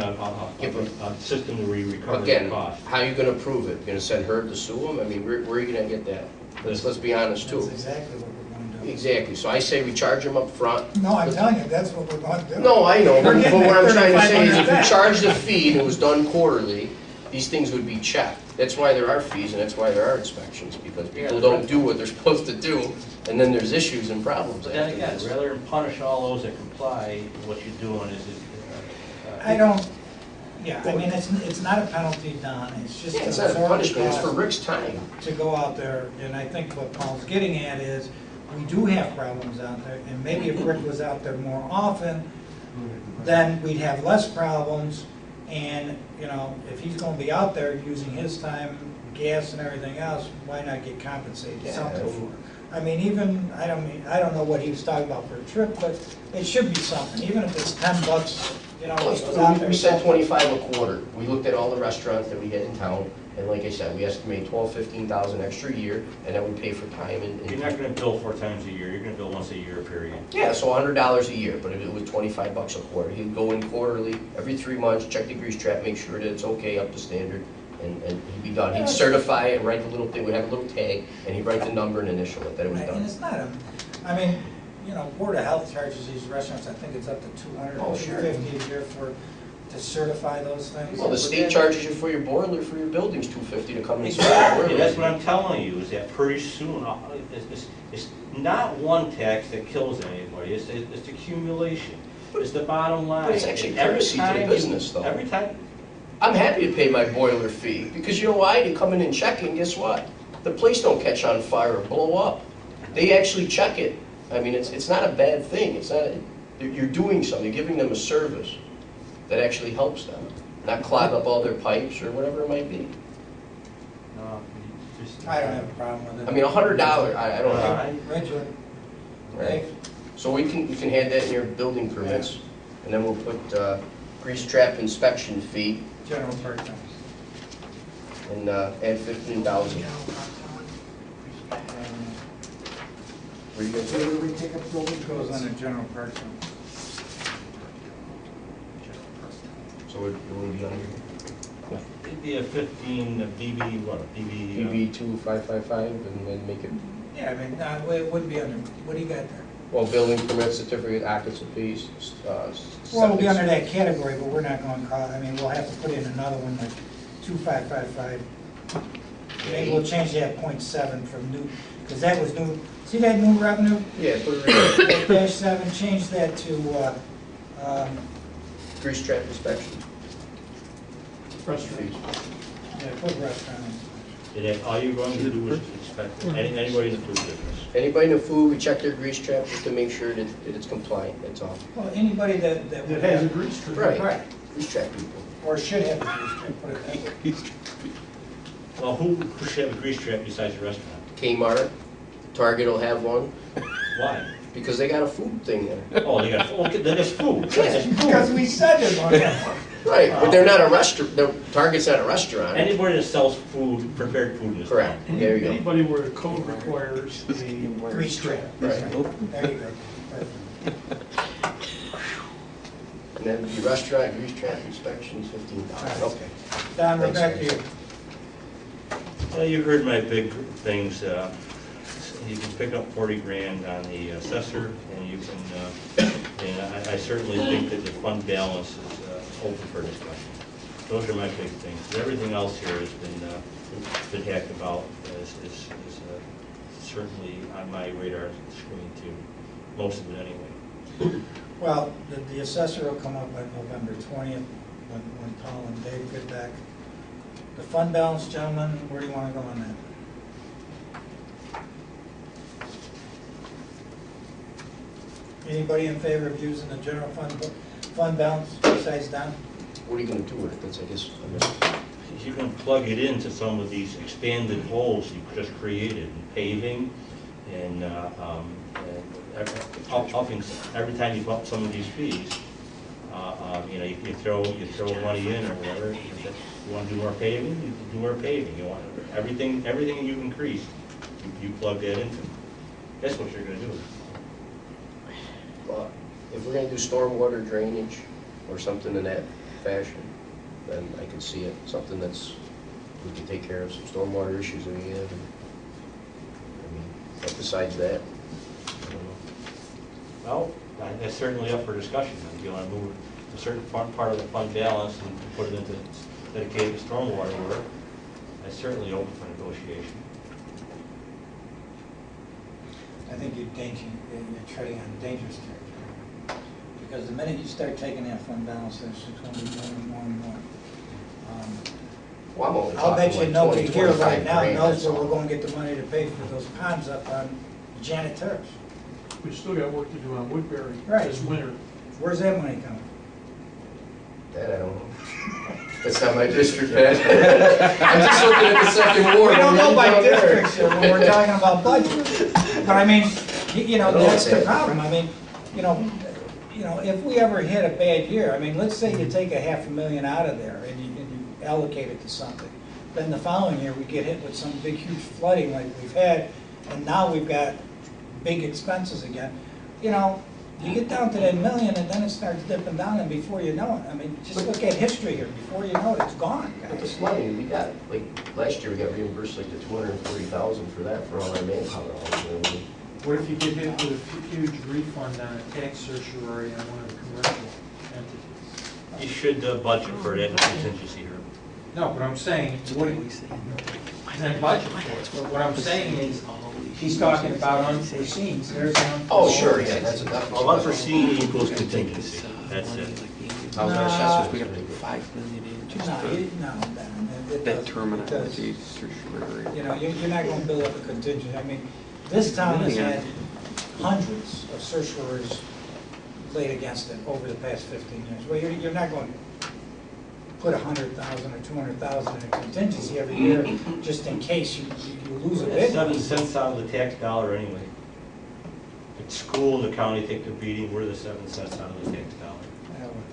a system where you recover the Again, cost. how are you gonna prove it? Gonna send her to sue them? I mean, where are you gonna get that? Let's be honest too. That's exactly what we're going to do. Exactly, so I say we charge them up front. No, I'm telling you, that's what we're going to do. No, I know, but We're getting what I'm trying to say is if $3,500 we charge the fee and it was done quarterly, these things would be checked. That's why there are fees and that's why there are inspections, because people don't do what they're supposed to do, and then there's issues and problems But then again, afterwards. rather than punish all those that comply, what you're doing is, I don't, yeah, I mean, it's not a penalty, Don, it's just. Yeah, it's not a punishment, it's for Rick's time. To go out there, and I think what Paul's getting at is, we do have problems out there, and maybe if Rick was out there more often, then we'd have less problems, and, you know, if he's gonna be out there using his time, gas and everything else, why not get compensated Yeah, something for it? I mean, even, I don't know what he was talking about for a trip, but it should be something, even if it's $10, you know, he was out there. We said 25 a quarter. We looked at all the restaurants that we had in town, and like I said, we estimate 12,000-15,000 extra a year, and that would pay for time and. you're not gonna bill 4 times a year, you're gonna bill once a year, period. Yeah, so $100 a year, but if it was $25 a quarter, he'd go in quarterly, every 3 months, check the grease trap, make sure that it's okay, up to standard, and he'd be done. He'd certify it, write the little thing, we'd have a little tag, and he'd write the number and initial it, that it was And done. it's not a, I mean, you know, Board of Health charges these restaurants, I think it's up to $200 Oh, or sure. $250 a year to certify those things. Well, the state charges you for your boiler, for your buildings, $250 to come and inspect the Exactly, boiler. that's what I'm telling you, is that pretty soon, it's not one tax that kills anybody, it's the accumulation, it's the bottom line. But it's actually Every courtesy to the time you- business, though. Every time, I'm happy to pay my boiler fee, because you know why? They come in and check it, and guess what? The place don't catch on fire or blow up. They actually check it. I mean, it's not a bad thing, it's not, you're doing something, you're giving them a service that actually helps them, not clog up all their pipes or whatever it might be. no, just. I don't have a problem with it. I mean, $100, I don't know. Richard, Right. Dave? So we can add that in your building permits, and then we'll put grease trap inspection fee General part-time. and add 15,000. Where you guys Where at? do we take up building Goes codes? on a general part-time. So it will be under It'd be a 15, a BB, what, a BB? PB 2555, and then make it, Yeah, I mean, it wouldn't be under, what do you got there? well, building permit, certificate, occupancy fees, Well, it'll be under septic. that category, but we're not going to call, I mean, we'll have to put in another one, like 2555. Maybe we'll change that .7 from new, because that was new, See that new revenue? Yeah, put it right there. Dash 7, change that to, Grease trap inspection. Restaurant. yeah, put restaurant in. And if all you're going to do is inspect, anybody in the food business. Anybody in the food, we check their grease trap just to make sure that it's compliant, that's all. Well, anybody that It would has a have, grease trap. Right. right, Grease trap people. or should have a grease trap, put it that way. Well, who should have a grease trap besides the restaurant? Kmart, Target will have one, Why? because they got a food thing there. Oh, they got, okay, then it's food. It's Because food. we said it on that one. Right, but they're not a restaurant, Target's not a restaurant. Anybody that sells food, prepared food in this town. Correct, there you go. Anybody where the code requires a Grease trap. Right. There you go. Perfect. And then the restaurant grease trap inspection is $15. Okay. Don, we're back to you. Well, you heard my big things. You can pick up 40 grand on the assessor, and you can, and I certainly think that the fund balance is open for discussion. Those are my big things. Everything else here has been hacked about, is certainly on my radar screen too, most of it anyway. Well, the assessor will come up on November 20th, when Paul and Dave get back. The fund balance, gentlemen, where do you want to go on that? Anybody in favor of using the general fund balance besides Don? What are you gonna do with it? That's, I guess, I missed. You can plug it into some of these expanded holes you just created, paving and upping, every time you bump some of these fees, you know, you throw money in or whatever. You want to do more paving, you can do more paving. You want everything you increase, you plug that into. That's what you're going to do. Well, if we're gonna do stormwater drainage or something in that fashion, then I could see it, something that's, we can take care of some stormwater issues that we have. And, I mean, but besides that, I don't know. Well, that's certainly up for discussion. If you want to move a certain part of the fund balance and put it into dedicated stormwater work, that's certainly open for negotiation. I think you're treading on dangerous territory. Because the minute you start taking that fund balance, there's going to be more and more and more. Well, I'm only I'll bet talking you like nobody 20, here 25 right now grand, knows that's where we're all. going to get the money to pay for those ponds up on Janet Terrace. We still got work to do on Woodbury Right. this winter. Where's that money coming? That I don't know. That's not my district, Ed. I'm just looking at the second ward. We don't know by down there. districts here when we're talking about budget. But I mean, you know, that's the problem. I mean, you know, if we ever hit a bad year, I mean, let's say you take $500,000 out of there and you allocate it to something. Then the following year, we get hit with some big, huge flooding like we've had, and now we've got big expenses again. You know, you get down to that million and then it starts dipping down, and before you know it, I mean, just look at history here. Before you know it, it's gone, But the guys. flooding, we got, like, last year we got reimbursed like the $240,000 for that, for all our manpower. What if you get hit with a huge refund on a tax certiorari on one of the commercial entities? You should budget for that in contingency here. No, but I'm saying, what do we say? Then budget for it. But what I'm saying is, he's talking about unforeseen, there's an unforeseen. Oh, sure, yeah, that's a definite. Well, unforeseen equals contingency. That's it. How's our assessors? We got to put 5 million in just No, for it that doesn't, terminology. because, you know, you're not going to build up a contingency. I mean, this town has had hundreds of certiorieries laid against it over the past 15 years. Well, you're not going to put 100,000 or 200,000 in a contingency every year just in case you lose a bid. 7 cents out of the tax dollar anyway. The school and the county take the beating, we're the 7 cents out of the tax dollar. Hell with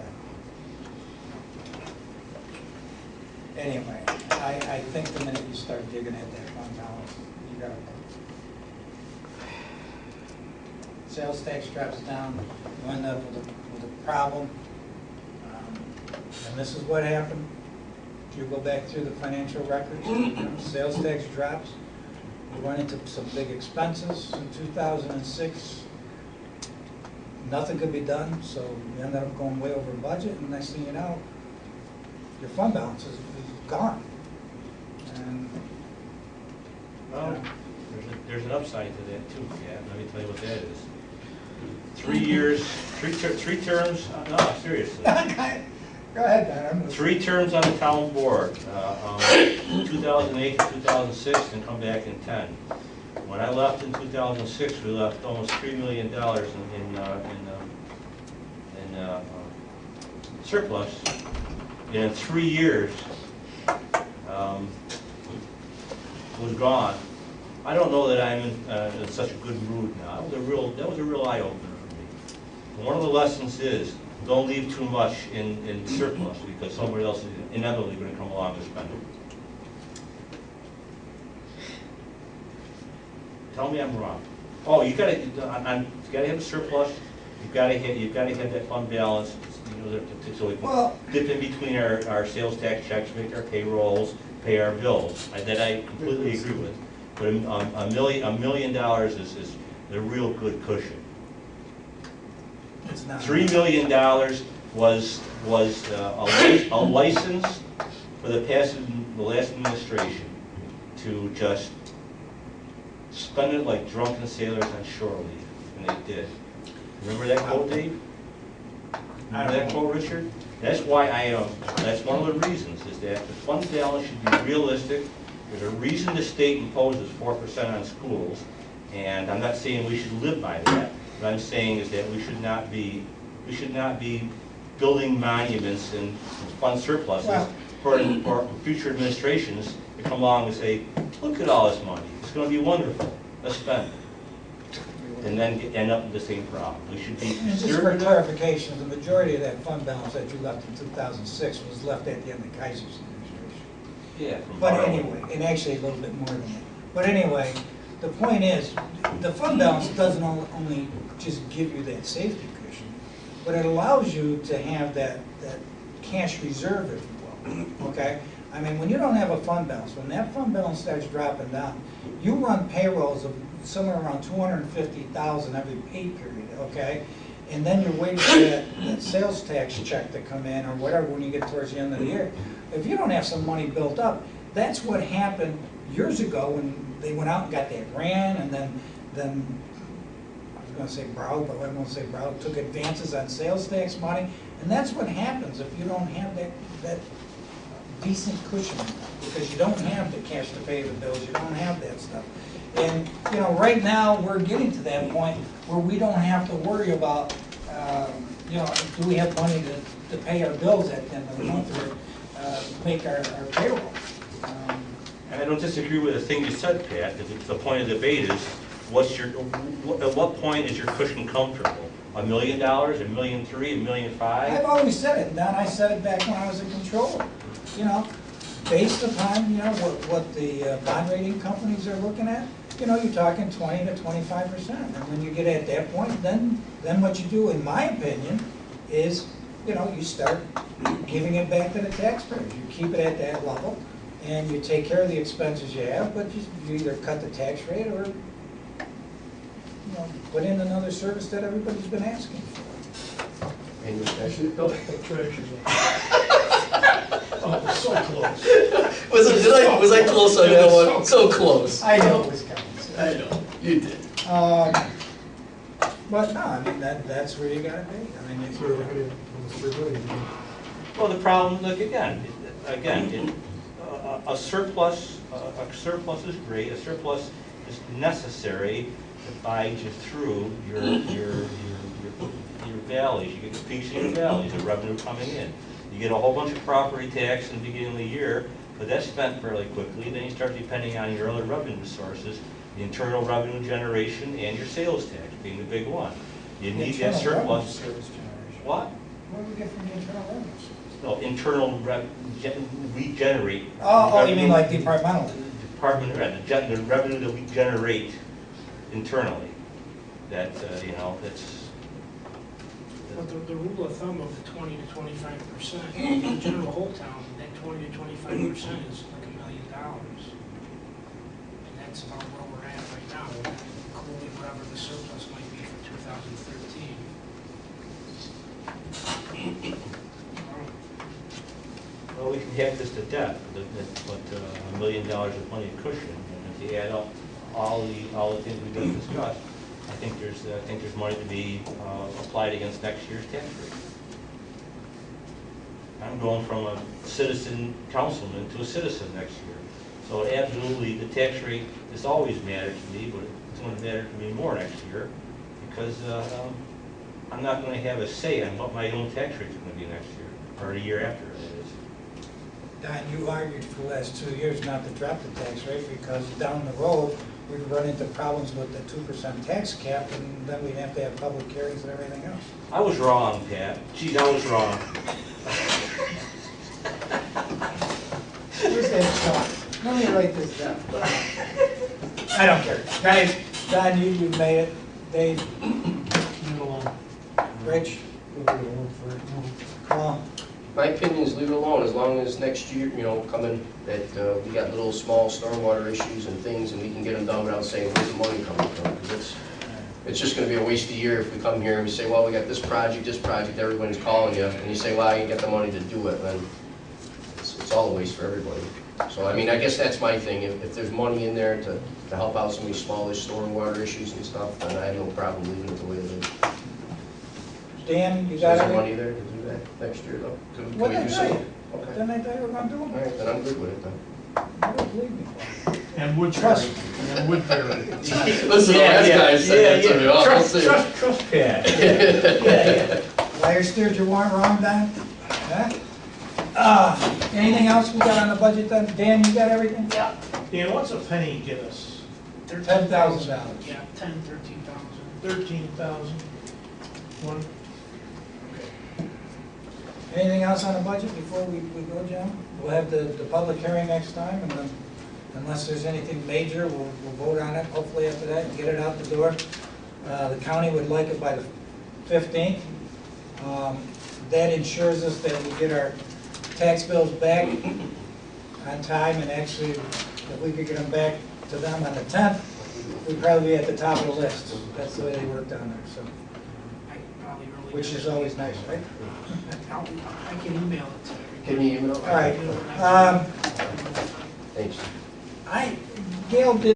that. Anyway, I think the minute you start digging at that fund balance, you gotta go. Sales tax drops down, you end up with a problem. And this is what happened. If you go back through the financial records, sales tax drops. We went into some big expenses in 2006. Nothing could be done, so we ended up going way over budget, and next thing you know, your fund balance is gone. And Well, there's an upside to that too, yeah, let me tell you what that is. 3 years, three terms, no, seriously. Go ahead, Don. 3 terms on the town board, 2008 to 2006, and come back in 10. When I left in 2006, we left almost $3 million in surplus. And in 3 years, was gone. I don't know that I'm in such a good mood now. That was a real eye-opener for me. One of the lessons is, don't leave too much in surplus, because somebody else is inevitably going to come along and spend it. Tell me I'm wrong. Oh, you gotta have a surplus. You've gotta have that fund balance, you know, so we can dip in between our sales tax checks, make our payrolls, pay our bills. That I completely agree with. But $1 million is a real good cushion. It's not. $3 million was a license for the last administration to just spend it like drunken sailors on shore leave, and they did. Remember that quote, Dave? Remember that quote, Richard? That's why that's one of the reasons, is that the fund balance should be realistic. There's a reason the state imposes 4% on schools, and I'm not saying we should live by that. What I'm saying is that we should not be building monuments and fund surpluses for future administrations to come along and say, look at all this money. It's going to be wonderful. Let's spend it. And then end up with the same problem. We should be And just for clarification, the majority of that fund balance that you left in 2006 was left at the end of Kaiser's administration. Yeah. But anyway, and actually a little bit more than that. But anyway, the point is, the fund balance doesn't only just give you that safety cushion, but it allows you to have that cash reserve, if you will, okay? I mean, when you don't have a fund balance, when that fund balance starts dropping down, you run payrolls of somewhere around 250,000 every pay period, okay? And then you're waiting for that sales tax check to come in or whatever when you get towards the end of the year. If you don't have some money built up, that's what happened years ago when they went out and got that grant, and then I was going to say Brown, but I won't say Brown, took advances on sales tax money, and that's what happens if you don't have that decent cushion, because you don't have the cash to pay the bills, you don't have that stuff. And, you know, right now, we're getting to that point where we don't have to worry about, you know, do we have money to pay our bills at the end of the month or make our payroll. And I don't disagree with the thing you said, Pat. The point of the debate is, at what point is your cushion comfortable? $1 million, $1.3 million, $1.5 million? I've always said it, Don. I said it back when I was a controller. You know, based upon, you know, what the bond rating companies are looking at, you know, you're talking 20 to 25%. And when you get at that point, then what you do, in my opinion, is, you know, you start giving it back to the taxpayers. You keep it at that level, and you take care of the expenses you have, but you either cut the tax rate or, you know, put in another service that everybody's been asking for. And your special Oh, so close. Was I close on that one? So close. I know it was coming. I know, you did. But no, I mean, that's where you gotta be. I mean, Well, the problem, look, again, a surplus is great. A surplus is necessary to buy you through your valleys. You get the peaks and your valleys, the revenue coming in. You get a whole bunch of property tax in the beginning of the year, but that's spent fairly quickly. Then you start depending on your other revenue sources, the internal revenue generation and your sales tax being the big one. You need that surplus. What? What do we get from the internal revenue service? No, internal regenerate. Oh, you mean like departmental? The revenue that we generate internally. That, you know, that's. But the rule of thumb of the 20 to 25%, in the general whole town, that 20 to 25% is like $1 million. And that's about where we're at right now, including whatever the surplus might be for 2013. Well, we can hack this to death, but $1 million of money cushion, and if you add up all the things we just discussed, I think there's money to be applied against next year's tax rate. I'm going from a citizen councilman to a citizen next year. So absolutely, the tax rate has always mattered to me, but it's going to matter to me more next year because I'm not going to have a say on what my own tax rate is going to be next year, or the year after, that is. Don, you argued for the last 2 years not to drop the tax rate because down the road, we'd run into problems with the 2% tax cap, and then we'd have to have public hearings and everything else. I was wrong, Pat. Geez, I was wrong. Where's that chart? Let me write this down. I don't care. Guys, Don, you made it. Dave, Rich, come on. My opinion is leave it alone, as long as next year, coming, that we got little small stormwater issues and things, and we can get them done without saying, where's the money coming from? Because it's just gonna be a waste of year if we come here and we say, well, we got this project, everyone's calling you, and you say, well, I ain't got the money to do it, then it's all a waste for everybody. So, I mean, I guess that's my thing, if there's money in there to help out some of these smallish stormwater issues and stuff, then I have no problem leaving it the way it is. Dan, you So got is there it? money there to do that next year, though? Can What we did I do tell you? something? Okay. Didn't I tell you we're gonna do All them? right, then I'm good with it, then. You don't believe me. And Woodbury, Trust. and Woodbury. Listen, the last guy said that to me. I'll see. Trust Pat. Yeah. Liar steered your warrant wrong, Don? Huh? Anything else we got on the budget then? Dan, you got everything? Yeah. Dan, what's a penny get us? $10,000. Yeah, 10, 13,000. 13,000. One, Anything else on the budget before we go, Jim? We'll have the public hearing next time, and then, unless there's anything major, we'll vote on it, hopefully after that, and get it out the door. The county would like it by the 15th. That ensures us that we get our tax bills back on time, and actually, if we could get them back to them on the 10th, we'd probably be at the top of the list. That's the way they work down there, so, I probably really. which is always nice, right? I can email it to everybody. Can you email? All right. Thanks. Gail did